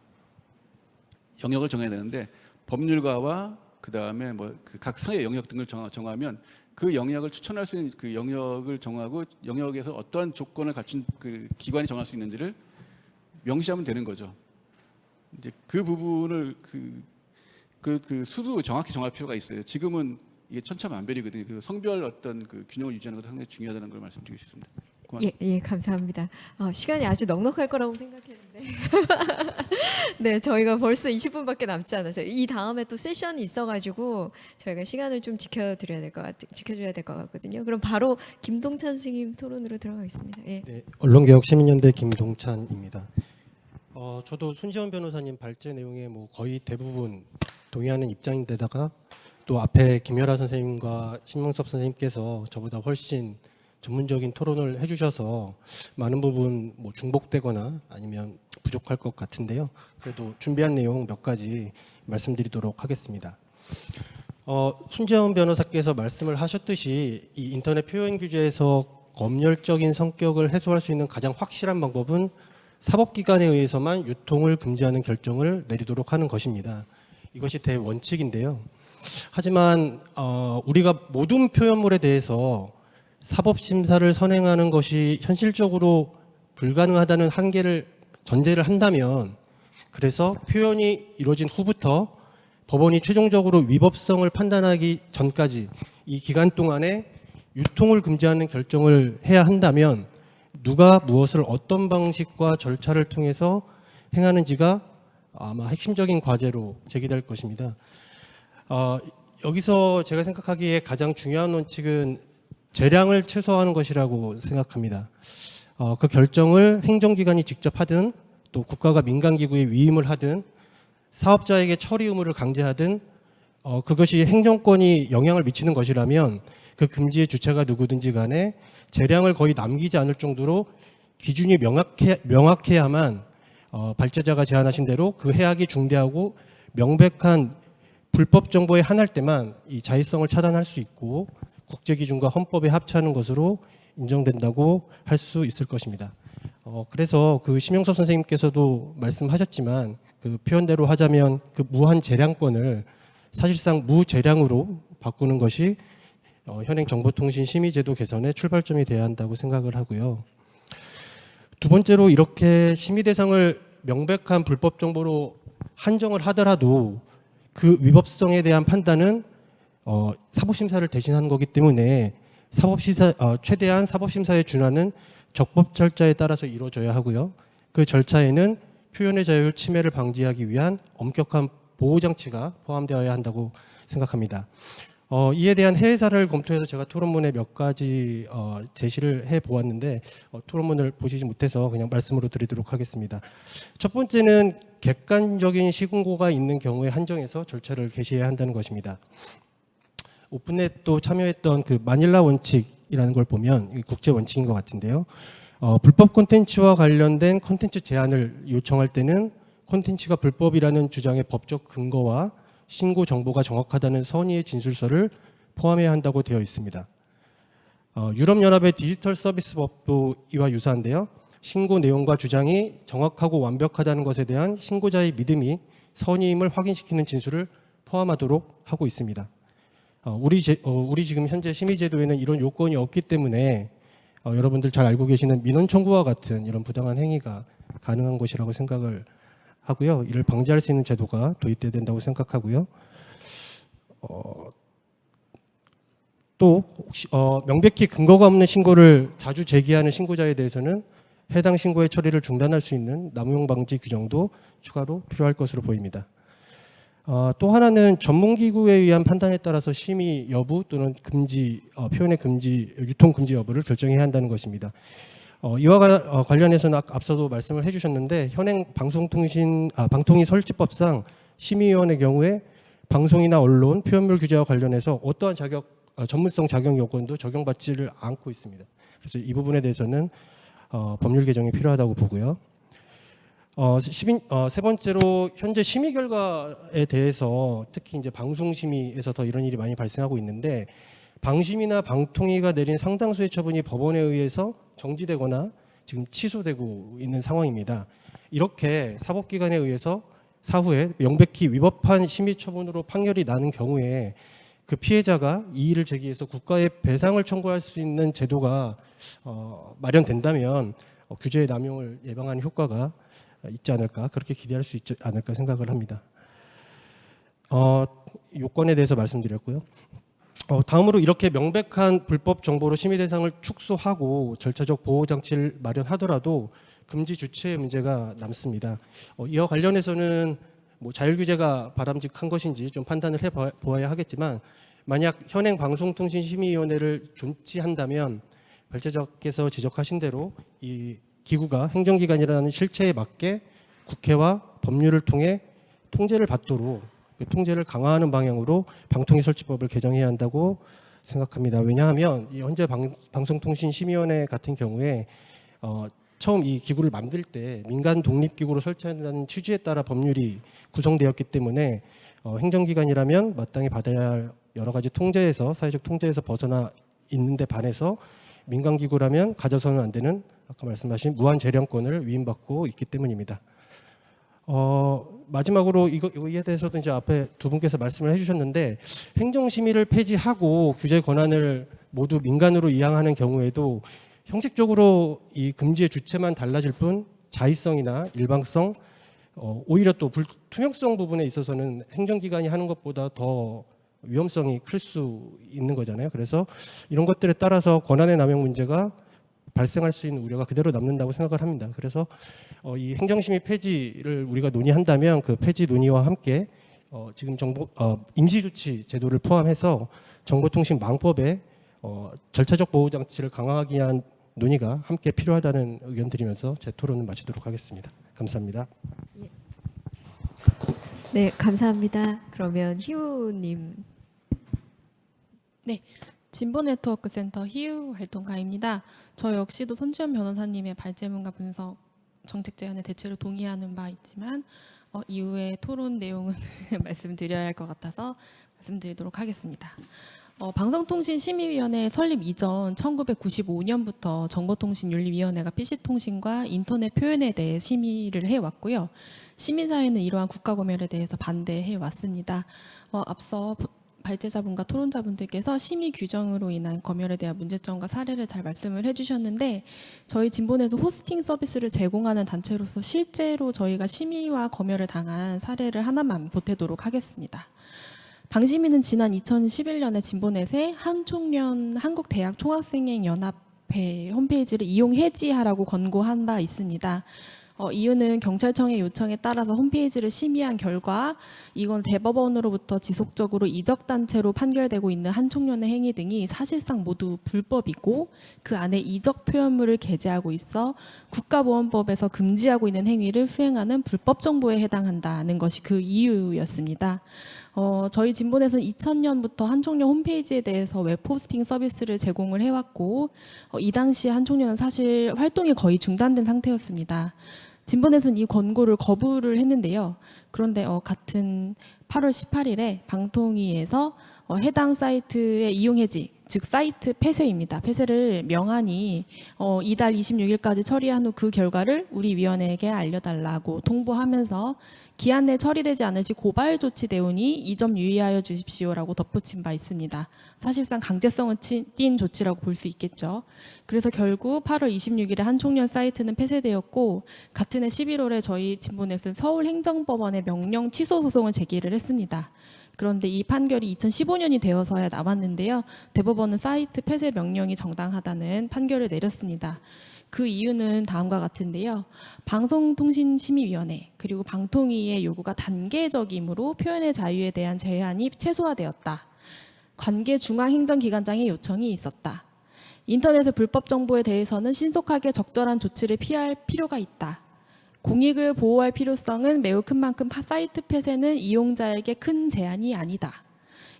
Speaker 4: 영역을 정해야 되는데 법률가와 그 다음에 뭐 각 사회 영역 등을 정하면 그 영역을 추천할 수 있는 그 영역을 정하고 영역에서 어떠한 조건을 갖춘 그 기관이 정할 수 있는지를 명시하면 되는 거죠. 이제 그 부분을 그 수도 정확히 정할 필요가 있어요. 지금은 이게 천차만별이거든요. 그 성별 어떤 그 균형을 유지하는 것도 상당히 중요하다는 걸 말씀드리고 싶습니다.
Speaker 1: 예, 감사합니다. 시간이 아주 넉넉할 거라고 생각했는데 네, 저희가 벌써 20분밖에 남지 않았어요. 이 다음에 또 세션이 있어가지고 저희가 시간을 좀 지켜줘야 될 것 같거든요. 그럼 바로 김동찬 선생님 토론으로 들어가겠습니다. 예.
Speaker 5: 네, 언론개혁시민연대 김동찬입니다. 저도 손지원 변호사님 발제 내용에 뭐 거의 대부분 동의하는 입장인데다가 또 앞에 김열아 선생님과 신명섭 선생님께서 저보다 훨씬 전문적인 토론을 해주셔서 많은 부분 뭐 중복되거나 아니면 부족할 것 같은데요. 그래도 준비한 내용 몇 가지 말씀드리도록 하겠습니다. 손지원 변호사께서 말씀을 하셨듯이 이 인터넷 표현 규제에서 검열적인 성격을 해소할 수 있는 가장 확실한 방법은 사법기관에 의해서만 유통을 금지하는 결정을 내리도록 하는 것입니다. 이것이 대원칙인데요. 하지만 우리가 모든 표현물에 대해서 사법심사를 선행하는 것이 현실적으로 불가능하다는 전제를 한다면 그래서 표현이 이루어진 후부터 법원이 최종적으로 위법성을 판단하기 전까지 이 기간 동안에 유통을 금지하는 결정을 해야 한다면 누가 무엇을 어떤 방식과 절차를 통해서 행하는지가 아마 핵심적인 과제로 제기될 것입니다. 여기서 제가 생각하기에 가장 중요한 원칙은 재량을 최소화하는 것이라고 생각합니다. 그 결정을 행정기관이 직접 하든 또 국가가 민간기구에 위임을 하든 사업자에게 처리 의무를 강제하든 그것이 행정권이 영향을 미치는 것이라면 그 금지의 주체가 누구든지 간에 재량을 거의 남기지 않을 정도로 기준이 명확해야만 발제자가 제안하신 대로 그 해악이 중대하고 명백한 불법 정보에 한할 때만 이 자의성을 차단할 수 있고 국제 기준과 헌법에 합치하는 것으로 인정된다고 할 수 있을 것입니다. 그래서 그 심영서 선생님께서도 말씀하셨지만 그 표현대로 하자면 그 무한 재량권을 사실상 무재량으로 바꾸는 것이 현행 정보통신 심의제도 개선의 출발점이 돼야 한다고 생각을 하고요. 두 번째로 이렇게 심의 대상을 명백한 불법 정보로 한정을 하더라도 그 위법성에 대한 판단은 사법심사를 대신하는 거기 때문에 최대한 사법심사에 준하는 적법 절차에 따라서 이루어져야 하고요. 그 절차에는 표현의 자유 침해를 방지하기 위한 엄격한 보호장치가 포함되어야 한다고 생각합니다. 이에 대한 해외 사례를 검토해서 제가 토론문에 몇 가지 제시를 해보았는데 토론문을 보시지 못해서 그냥 말씀으로 드리도록 하겠습니다. 첫 번째는 객관적인 시공고가 있는 경우에 한정해서 절차를 개시해야 한다는 것입니다. 오픈넷도 참여했던 그 마닐라 원칙이라는 걸 보면 국제 원칙인 것 같은데요. 불법 콘텐츠와 관련된 콘텐츠 제한을 요청할 때는 콘텐츠가 불법이라는 주장의 법적 근거와 신고 정보가 정확하다는 선의의 진술서를 포함해야 한다고 되어 있습니다. 유럽연합의 디지털 서비스법도 이와 유사한데요. 신고 내용과 주장이 정확하고 완벽하다는 것에 대한 신고자의 믿음이 선의임을 확인시키는 진술을 포함하도록 하고 있습니다. 우리 지금 현재 심의제도에는 이런 요건이 없기 때문에 여러분들 잘 알고 계시는 민원 청구와 같은 이런 부당한 행위가 가능한 것이라고 생각을 하고요. 이를 방지할 수 있는 제도가 도입돼야 된다고 생각하고요. 또 혹시 명백히 근거가 없는 신고를 자주 제기하는 신고자에 대해서는 해당 신고의 처리를 중단할 수 있는 남용 방지 규정도 추가로 필요할 것으로 보입니다. 또 하나는 전문기구에 의한 판단에 따라서 심의 여부 또는 금지, 표현의 금지, 유통 금지 여부를 결정해야 한다는 것입니다. 이와 관련해서는 앞서도 말씀을 해주셨는데 현행 방통위 설치법상 심의위원의 경우에 방송이나 언론, 표현물 규제와 관련해서 어떠한 전문성 자격 요건도 적용받지를 않고 있습니다. 그래서 이 부분에 대해서는 법률 개정이 필요하다고 보고요. 세 번째로 현재 심의 결과에 대해서 특히 이제 방송심의에서 더 이런 일이 많이 발생하고 있는데 방심이나 방통위가 내린 상당수의 처분이 법원에 의해서 정지되거나 지금 취소되고 있는 상황입니다. 이렇게 사법기관에 의해서 사후에 명백히 위법한 심의 처분으로 판결이 나는 경우에 그 피해자가 이의를 제기해서 국가에 배상을 청구할 수 있는 제도가 마련된다면 규제의 남용을 예방하는 효과가 있지 않을까, 그렇게 기대할 수 있지 않을까 생각을 합니다. 요건에 대해서 말씀드렸고요. 다음으로 이렇게 명백한 불법 정보로 심의 대상을 축소하고 절차적 보호 장치를 마련하더라도 금지 주체의 문제가 남습니다. 이와 관련해서는 뭐 자율 규제가 바람직한 것인지 좀 판단을 해 보아야 하겠지만 만약 현행 방송통신심의위원회를 존치한다면 발제자께서 지적하신 대로 이 기구가 행정기관이라는 실체에 맞게 국회와 법률을 통해 통제를 받도록 통제를 강화하는 방향으로 방통위 설치법을 개정해야 한다고 생각합니다. 왜냐하면 이 현재 방송통신심의위원회 같은 경우에 처음 이 기구를 만들 때 민간 독립기구로 설치한다는 취지에 따라 법률이 구성되었기 때문에 행정기관이라면 마땅히 받아야 할 여러 가지 통제에서 사회적 통제에서 벗어나 있는데 반해서 민간기구라면 가져서는 안 되는 아까 말씀하신 무한 재량권을 위임받고 있기 때문입니다. 마지막으로 이거에 대해서도 이제 앞에 두 분께서 말씀을 해주셨는데 행정심의를 폐지하고 규제 권한을 모두 민간으로 이양하는 경우에도 형식적으로 이 금지의 주체만 달라질 뿐 자의성이나 일방성 오히려 또 불투명성 부분에 있어서는 행정기관이 하는 것보다 더 위험성이 클 수 있는 거잖아요. 그래서 이런 것들에 따라서 권한의 남용 문제가 발생할 수 있는 우려가 그대로 남는다고 생각을 합니다. 그래서 이 행정심의 폐지를 우리가 논의한다면 그 폐지 논의와 함께 지금 임시조치 제도를 포함해서 정보통신망법에 절차적 보호 장치를 강화하기 위한 논의가 함께 필요하다는 의견 드리면서 제 토론을 마치도록 하겠습니다. 감사합니다.
Speaker 1: 네, 감사합니다. 그러면 희우님.
Speaker 6: 진보네트워크센터 희우 활동가입니다. 저 역시도 손지연 변호사님의 발제문과 분석 정책 제안에 대체로 동의하는 바 있지만 이후에 토론 내용은 말씀드려야 할 것 같아서 말씀드리도록 하겠습니다. 방송통신심의위원회 설립 이전 1995년부터 정보통신윤리위원회가 PC통신과 인터넷 표현에 대해 심의를 해왔고요. 시민사회는 이러한 국가검열에 대해서 반대해왔습니다. 앞서 발제자분과 토론자분들께서 심의 규정으로 인한 검열에 대한 문제점과 사례를 잘 말씀을 해주셨는데 저희 진본에서 호스팅 서비스를 제공하는 단체로서 실제로 저희가 심의와 검열을 당한 사례를 하나만 보태도록 하겠습니다. 방심위는 지난 2011년에 진보넷의 한총련 한국대학 총학생회연합회 홈페이지를 이용 해지하라고 권고한 바 있습니다. 이유는 경찰청의 요청에 따라서 홈페이지를 심의한 결과 이건 대법원으로부터 지속적으로 이적단체로 판결되고 있는 한총련의 행위 등이 사실상 모두 불법이고 그 안에 이적 표현물을 게재하고 있어 국가보안법에서 금지하고 있는 행위를 수행하는 불법 정보에 해당한다는 것이 그 이유였습니다. 저희 진본에서는 2000년부터 한총련 홈페이지에 대해서 웹호스팅 서비스를 제공을 해왔고 이 당시 한총련은 사실 활동이 거의 중단된 상태였습니다. 진본에서는 이 권고를 거부를 했는데요. 그런데 같은 8월 18일에 방통위에서 해당 사이트의 이용 해지, 즉 사이트 폐쇄입니다. 폐쇄를 명하니 이달 26일까지 처리한 후 그 결과를 우리 위원회에게 알려달라고 통보하면서 기한 내 처리되지 않을 시 고발 조치 대우니 이 점 유의하여 주십시오라고 덧붙인 바 있습니다. 사실상 강제성을 띈 조치라고 볼 수 있겠죠. 그래서 결국 8월 26일에 한총련 사이트는 폐쇄되었고 같은 해 11월에 저희 진보넷은 서울행정법원에 명령 취소 소송을 제기를 했습니다. 그런데 이 판결이 2015년이 되어서야 나왔는데요. 대법원은 사이트 폐쇄 명령이 정당하다는 판결을 내렸습니다. 그 이유는 다음과 같은데요. 방송통신심의위원회 그리고 방통위의 요구가 단계적이므로 표현의 자유에 대한 제한이 최소화되었다. 관계 중앙행정기관장의 요청이 있었다. 인터넷의 불법 정보에 대해서는 신속하게 적절한 조치를 피할 필요가 있다. 공익을 보호할 필요성은 매우 큰 만큼 사이트 폐쇄는 이용자에게 큰 제한이 아니다.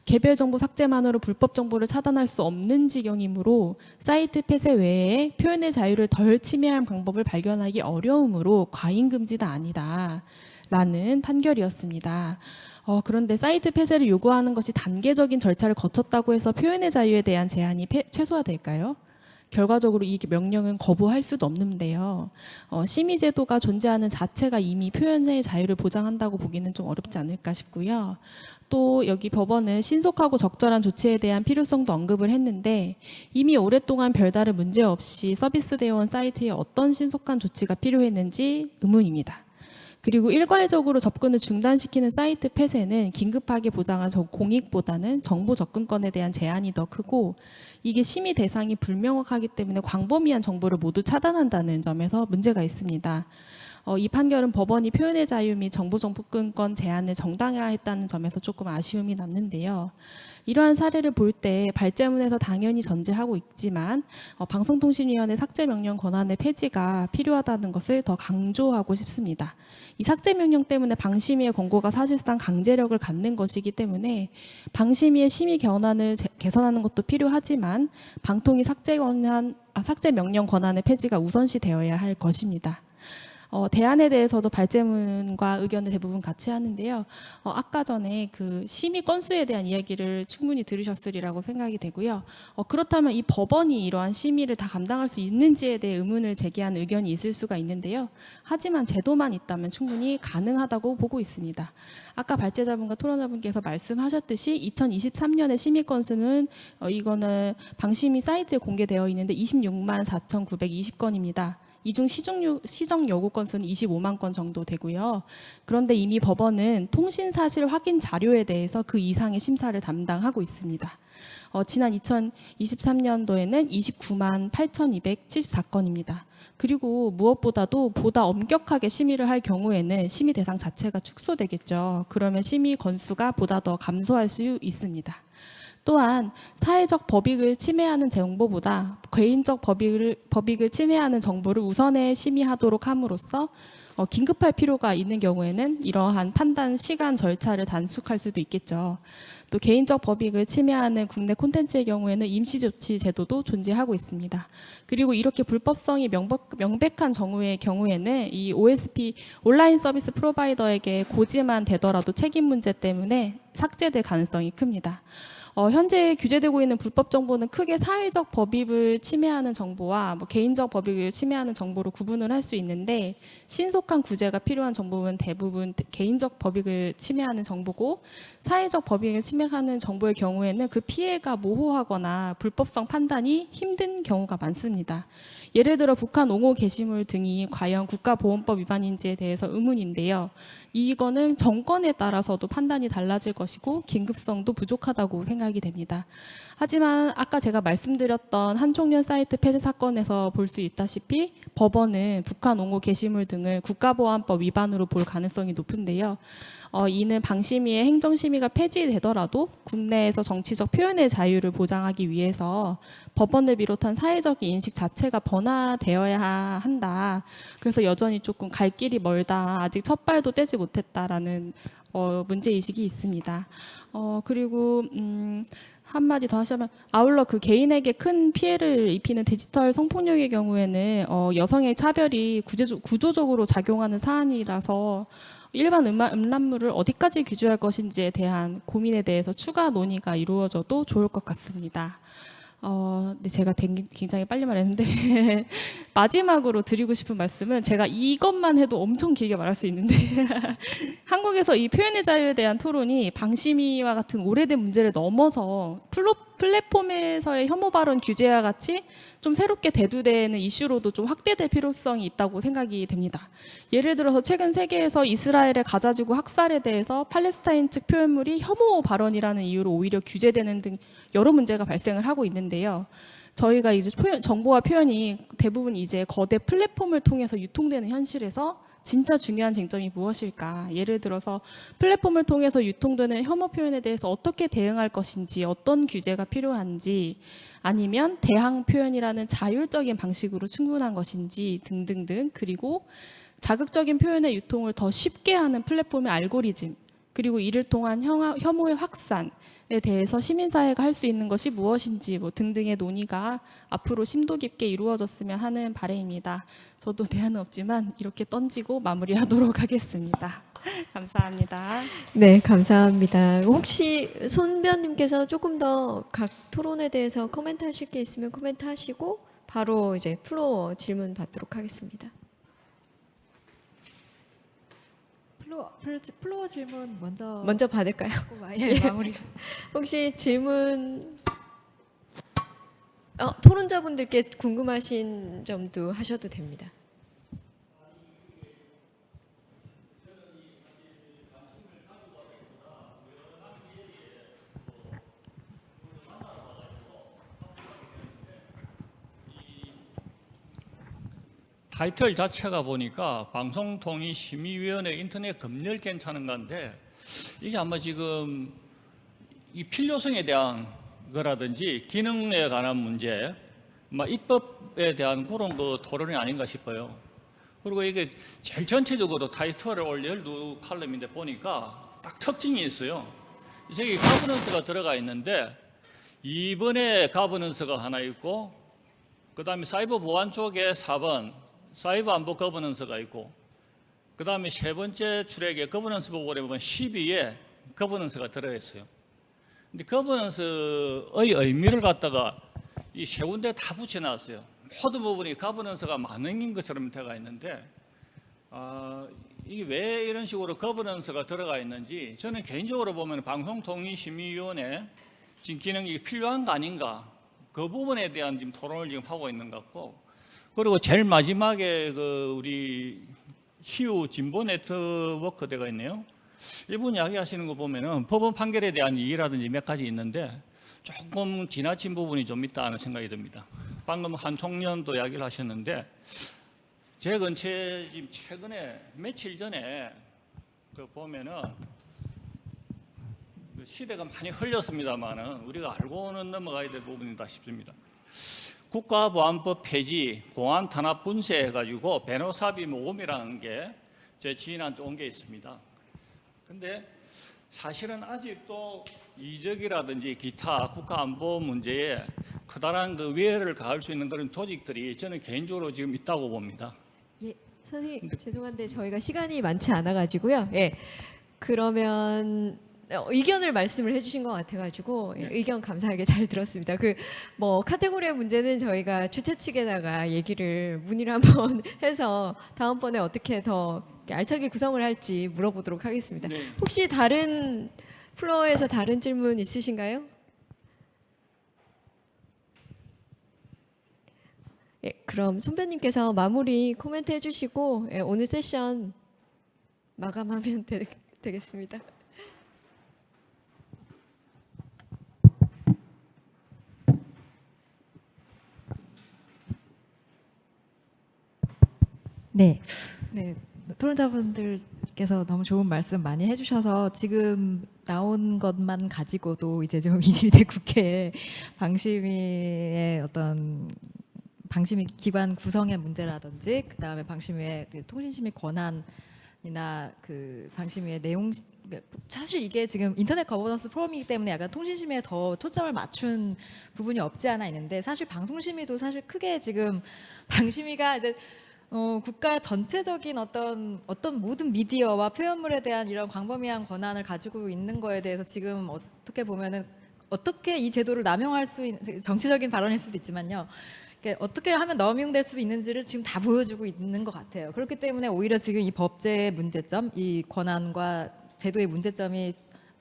Speaker 6: 개별 정보 삭제만으로 불법 정보를 차단할 수 없는 지경이므로 사이트 폐쇄 외에 표현의 자유를 덜 침해한 방법을 발견하기 어려우므로 과잉 금지가 아니다. 라는 판결이었습니다. 그런데 사이트 폐쇄를 요구하는 것이 단계적인 절차를 거쳤다고 해서 표현의 자유에 대한 제한이 최소화될까요? 결과적으로 이 명령은 거부할 수도 없는데요. 심의 제도가 존재하는 자체가 이미 표현의 자유를 보장한다고 보기는 좀 어렵지 않을까 싶고요. 또 여기 법원은 신속하고 적절한 조치에 대한 필요성도 언급을 했는데 이미 오랫동안 별다른 문제 없이 서비스되어 온 사이트에 어떤 신속한 조치가 필요했는지 의문입니다. 그리고 일괄적으로 접근을 중단시키는 사이트 폐쇄는 긴급하게 보장한 공익보다는 정보 접근권에 대한 제한이 더 크고 이게 심의 대상이 불명확하기 때문에 광범위한 정보를 모두 차단한다는 점에서 문제가 있습니다. 이 판결은 법원이 표현의 자유 및 정보 접근권 제한을 정당화했다는 점에서 조금 아쉬움이 남는데요. 이러한 사례를 볼 때 발제문에서 당연히 전제하고 있지만 방송통신위원회 삭제명령 권한의 폐지가 필요하다는 것을 더 강조하고 싶습니다. 이 삭제명령 때문에 방심위의 권고가 사실상 강제력을 갖는 것이기 때문에 방심위의 심의 권한을 개선하는 것도 필요하지만 방통위 삭제명령 권한의 폐지가 우선시 되어야 할 것입니다. 대안에 대해서도 발제문과 의견을 대부분 같이 하는데요. 아까 전에 그 심의 건수에 대한 이야기를 충분히 들으셨으리라고 생각이 되고요. 그렇다면 이 법원이 이러한 심의를 다 감당할 수 있는지에 대해 의문을 제기한 의견이 있을 수가 있는데요. 하지만 제도만 있다면 충분히 가능하다고 보고 있습니다. 아까 발제자분과 토론자분께서 말씀하셨듯이 2023년의 심의 건수는 이거는 방심위 사이트에 공개되어 있는데 26만 4,920건입니다. 이 중 시정 요구 건수는 25만 건 정도 되고요. 그런데 이미 법원은 통신 사실 확인 자료에 대해서 그 이상의 심사를 담당하고 있습니다. 지난 2023년도에는 29만 8,274건입니다. 그리고 무엇보다도 보다 엄격하게 심의를 할 경우에는 심의 대상 자체가 축소되겠죠. 그러면 심의 건수가 보다 더 감소할 수 있습니다. 또한 사회적 법익을 침해하는 정보보다 개인적 법익을 침해하는 정보를 우선에 심의하도록 함으로써 긴급할 필요가 있는 경우에는 이러한 판단 시간 절차를 단축할 수도 있겠죠. 또 개인적 법익을 침해하는 국내 콘텐츠의 경우에는 임시조치 제도도 존재하고 있습니다. 그리고 이렇게 불법성이 명백한 경우에는 이 OSP 온라인 서비스 프로바이더에게 고지만 되더라도 책임 문제 때문에 삭제될 가능성이 큽니다. 현재 규제되고 있는 불법 정보는 크게 사회적 법익을 침해하는 정보와 개인적 법익을 침해하는 정보로 구분을 할 수 있는데, 신속한 구제가 필요한 정보는 대부분 개인적 법익을 침해하는 정보고, 사회적 법익을 침해하는 정보의 경우에는 그 피해가 모호하거나 불법성 판단이 힘든 경우가 많습니다. 예를 들어 북한 옹호 게시물 등이 과연 국가보안법 위반인지에 대해서 의문인데요. 이거는 정권에 따라서도 판단이 달라질 것이고 긴급성도 부족하다고 생각이 됩니다. 하지만 아까 제가 말씀드렸던 한총련 사이트 폐쇄 사건에서 볼 수 있다시피 법원은 북한 옹호 게시물 등을 국가보안법 위반으로 볼 가능성이 높은데요. 이는 방심위의 행정심의가 폐지되더라도 국내에서 정치적 표현의 자유를 보장하기 위해서 법원을 비롯한 사회적 인식 자체가 변화되어야 한다. 그래서 여전히 조금 갈 길이 멀다. 아직 첫 발도 떼지 못했다라는 문제의식이 있습니다. 그리고 한마디 더 하자면, 아울러 그 개인에게 큰 피해를 입히는 디지털 성폭력의 경우에는 여성의 차별이 구조적으로 작용하는 사안이라서 일반 음란물을 어디까지 규제할 것인지에 대한 고민에 대해서 추가 논의가 이루어져도 좋을 것 같습니다. 네, 제가 굉장히 빨리 말했는데 마지막으로 드리고 싶은 말씀은, 제가 이것만 해도 엄청 길게 말할 수 있는데 한국에서 이 표현의 자유에 대한 토론이 방심위와 같은 오래된 문제를 넘어서 플랫폼에서의 혐오 발언 규제와 같이 좀 새롭게 대두되는 이슈로도 좀 확대될 필요성이 있다고 생각이 됩니다. 예를 들어서 최근 세계에서 이스라엘의 가자지구 학살에 대해서 팔레스타인 측 표현물이 혐오 발언이라는 이유로 오히려 규제되는 등 여러 문제가 발생을 하고 있는데요. 저희가 이제 정보와 표현이 대부분 이제 거대 플랫폼을 통해서 유통되는 현실에서 진짜 중요한 쟁점이 무엇일까? 예를 들어서 플랫폼을 통해서 유통되는 혐오 표현에 대해서 어떻게 대응할 것인지, 어떤 규제가 필요한지, 아니면 대항 표현이라는 자율적인 방식으로 충분한 것인지 등등등, 그리고 자극적인 표현의 유통을 더 쉽게 하는 플랫폼의 알고리즘, 그리고 이를 통한 혐오의 확산에 대해서 시민사회가 할 수 있는 것이 무엇인지 등등의 논의가 앞으로 심도 깊게 이루어졌으면 하는 바람입니다. 저도 대안은 없지만 이렇게 던지고 마무리하도록 하겠습니다. 감사합니다.
Speaker 1: 네, 감사합니다. 혹시 손변님께서 조금 더 각 토론에 대해서 코멘트 하실 게 있으면 코멘트 하시고 바로 이제 플로어 질문 받도록 하겠습니다.
Speaker 2: 플로어 질문
Speaker 1: 먼저 받을까요?
Speaker 2: 마무리.
Speaker 1: 혹시 질문 토론자분들께 궁금하신 점도 하셔도 됩니다.
Speaker 7: 타이틀 자체가 보니까 방송통일심의위원회 인터넷 검열 괜찮은 건데, 이게 아마 지금 이 필요성에 대한 거라든지 기능에 관한 문제, 입법에 대한 그런 거 토론이 아닌가 싶어요. 그리고 이게 제일 전체적으로 타이틀을 올 12칼럼인데 보니까 딱 특징이 있어요. 저기 가버넌스가 들어가 있는데, 이번에 가버넌스가 하나 있고, 그 다음에 사이버 보안 쪽에 4번 사이버 안보 거버넌스가 있고, 그 다음에 세 번째 트랙에 거버넌스 보고에 보면 12에 거버넌스가 들어있어요. 근데 거버넌스의 의미를 갖다가 이 세 군데 다 붙여놨어요. 모든 부분이 거버넌스가 많은 것처럼 들어가 있는데, 이게 왜 이런 식으로 거버넌스가 들어가 있는지, 저는 개인적으로 보면 방송통일심의위원회 지금 기능이 필요한 거 아닌가, 그 부분에 대한 지금 토론을 지금 하고 있는 것 같고, 그리고 제일 마지막에 우리 희우 진보 네트워크대가 있네요. 이분 이야기하시는 거 보면은 법원 판결에 대한 이의라든지 몇 가지 있는데, 조금 지나친 부분이 좀 있다 하는 생각이 듭니다. 방금 한 총련도 이야기를 하셨는데 제 근처에 지금 최근에 며칠 전에 그 보면은 그 시대가 많이 흘렸습니다만은 우리가 알고는 넘어가야 될 부분이다 싶습니다. 국가보안법 폐지, 공안 탄압 분쇄 해가지고 변호사비 모금이라는 게 제 지인한테 온 게 있습니다. 근데 사실은 아직도 이적이라든지 기타 국가안보 문제에 커다란 그 위해를 가할 수 있는 그런 조직들이 저는 개인적으로 지금 있다고 봅니다.
Speaker 1: 예, 선생님 죄송한데 저희가 시간이 많지 않아 가지고요. 예. 그러면 의견을 말씀을 해주신 것 같아가지고 예, 의견 감사하게 잘 들었습니다. 그 뭐 카테고리의 문제는 저희가 주최 측에다가 얘기를 문의를 한번 해서 다음번에 어떻게 더 이렇게 알차게 구성을 할지 물어보도록 하겠습니다.
Speaker 7: 네.
Speaker 1: 혹시 다른 플로어에서 다른 질문 있으신가요? 예, 그럼 손변님께서 마무리 코멘트 해주시고 예, 오늘 세션 마감하면 되겠습니다.
Speaker 2: 네. 네. 토론자분들께서 너무 좋은 말씀 많이 해주셔서 지금 나온 것만 가지고도 이제 지금 22대 국회에 방심위의 어떤 방심위 기관 구성의 문제라든지 그 다음에 방심위의 그 통신심의 권한이나 그 방심위의 내용 사실 이게 지금 인터넷 거버넌스 포럼이기 때문에 약간 통신심의에 더 초점을 맞춘 부분이 없지 않아 있는데 사실 방송심의도 사실 크게 지금 방심위가 이제 국가 전체적인 어떤 모든 미디어와 표현물에 대한 이런 광범위한 권한을 가지고 있는 거에 대해서 지금 어떻게 보면은 어떻게 이 제도를 남용할 수 있는 정치적인 발언일 수도 있지만요. 어떻게 하면 남용될 수 있는지를 지금 다 보여주고 있는 것 같아요. 그렇기 때문에 오히려 지금 이 법제의 문제점, 이 권한과 제도의 문제점이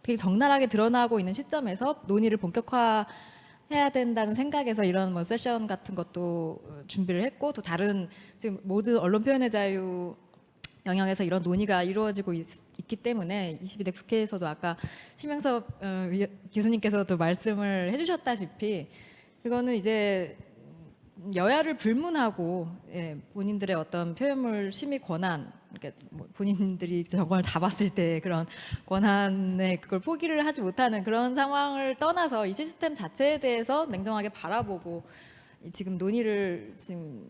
Speaker 2: 되게 적나라하게 드러나고 있는 시점에서 논의를 본격화해야 된다는 생각에서 이런 뭐 세션 같은 것도 준비를 했고 또 다른 지금 모든 언론 표현의 자유 영역에서 이런 논의가 이루어지고 있기 때문에 22대 국회에서도 아까 심영섭 교수님께서도 말씀을 해주셨다시피 이거는 이제 여야를 불문하고 본인들의 어떤 표현물 심의 권한, 그러니까 뭐 본인들이 정권을 잡았을 때 그런 권한에 그걸 포기를 하지 못하는 그런 상황을 떠나서 이 시스템 자체에 대해서 냉정하게 바라보고 지금 논의를 지금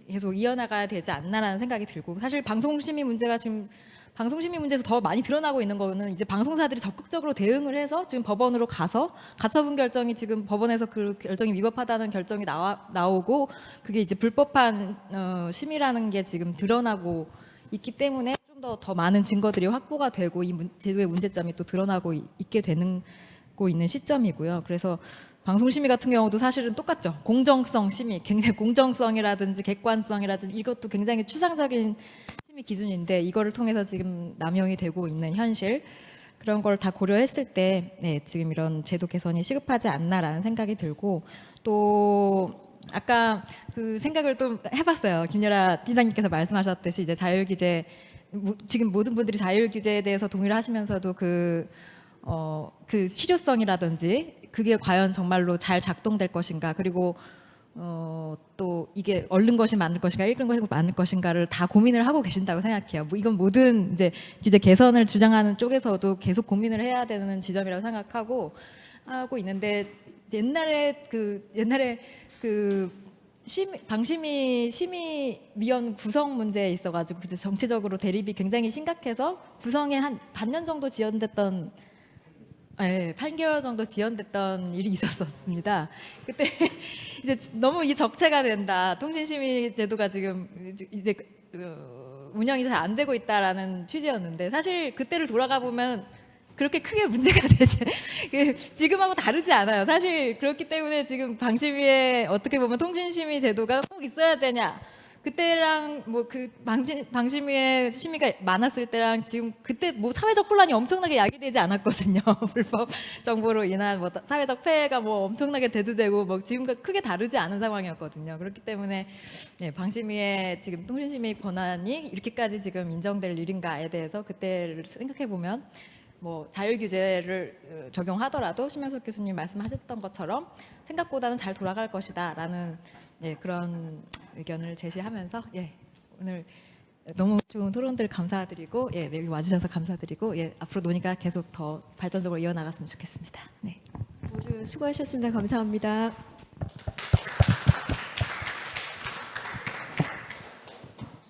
Speaker 2: 계속 이어나가야 되지 않나라는 생각이 들고 사실 방송심의 문제가 지금 방송심의 문제에서 더 많이 드러나고 있는 거는 이제 방송사들이 적극적으로 대응을 해서 지금 법원으로 가서 가처분 결정이 지금 법원에서 그 결정이 위법하다는 결정이 나오고 그게 이제 불법한 심의라는 게 지금 드러나고 있기 때문에 좀 더 많은 증거들이 확보가 되고 이 제도의 문제점이 또 드러나고 있게 되는 있는 시점이고요. 그래서 방송심의 같은 경우도 사실은 똑같죠. 공정성 심의, 굉장히 공정성이라든지 객관성이라든지 이것도 굉장히 추상적인 심의 기준인데 이거를 통해서 지금 남용이 되고 있는 현실 그런 걸 다 고려했을 때 지금 이런 제도 개선이 시급하지 않나라는 생각이 들고 또 아까 그 생각을 또 해봤어요. 김여라 팀장님께서 말씀하셨듯이 이제 자율규제 지금 모든 분들이 자율규제에 대해서 동의를 하시면서도 그 실효성이라든지 그게 과연 정말로 잘 작동될 것인가 그리고 또 이게 옳은 것이 맞는 것인가 읽은 것이 맞는 것인가를 다 고민을 하고 계신다고 생각해요. 뭐 이건 모든 이제 규제 개선을 주장하는 쪽에서도 계속 고민을 해야 되는 지점이라고 생각하고 하고 있는데 옛날에 그 방심위 심의위원 구성 문제에 있어가지고 그때 정치적으로 대립이 굉장히 심각해서 구성에 한 반년 정도 지연됐던 8개월 정도 지연됐던 일이 있었습니다. 그때 이제 너무 이 적체가 된다. 통신심의 제도가 지금 이제 운영이 잘 안 되고 있다라는 취지였는데 사실 그때를 돌아가 보면 그렇게 크게 문제가 되지 지금하고 다르지 않아요. 사실 그렇기 때문에 지금 방심위에 어떻게 보면 통신심의 제도가 꼭 있어야 되냐. 그때랑 뭐 그 방심위에 심의가 많았을 때랑 지금 그때 뭐 사회적 혼란이 엄청나게 야기되지 않았거든요. 불법 정보로 인한 뭐 사회적 폐해가 뭐 엄청나게 대두되고 뭐 지금과 크게 다르지 않은 상황이었거든요. 그렇기 때문에 방심위의 지금 통신심의 권한이 이렇게까지 지금 인정될 일인가에 대해서 그때를 생각해 보면 뭐 자율 규제를 적용하더라도 심현석 교수님 말씀하셨던 것처럼 생각보다는 잘 돌아갈 것이다라는 예, 그런 의견을 제시하면서 예, 오늘 너무 좋은 토론들 감사드리고 예, 여기 와주셔서 감사드리고 예, 앞으로 논의가 계속 더 발전적으로 이어나갔으면 좋겠습니다. 네.
Speaker 1: 모두 수고하셨습니다. 감사합니다.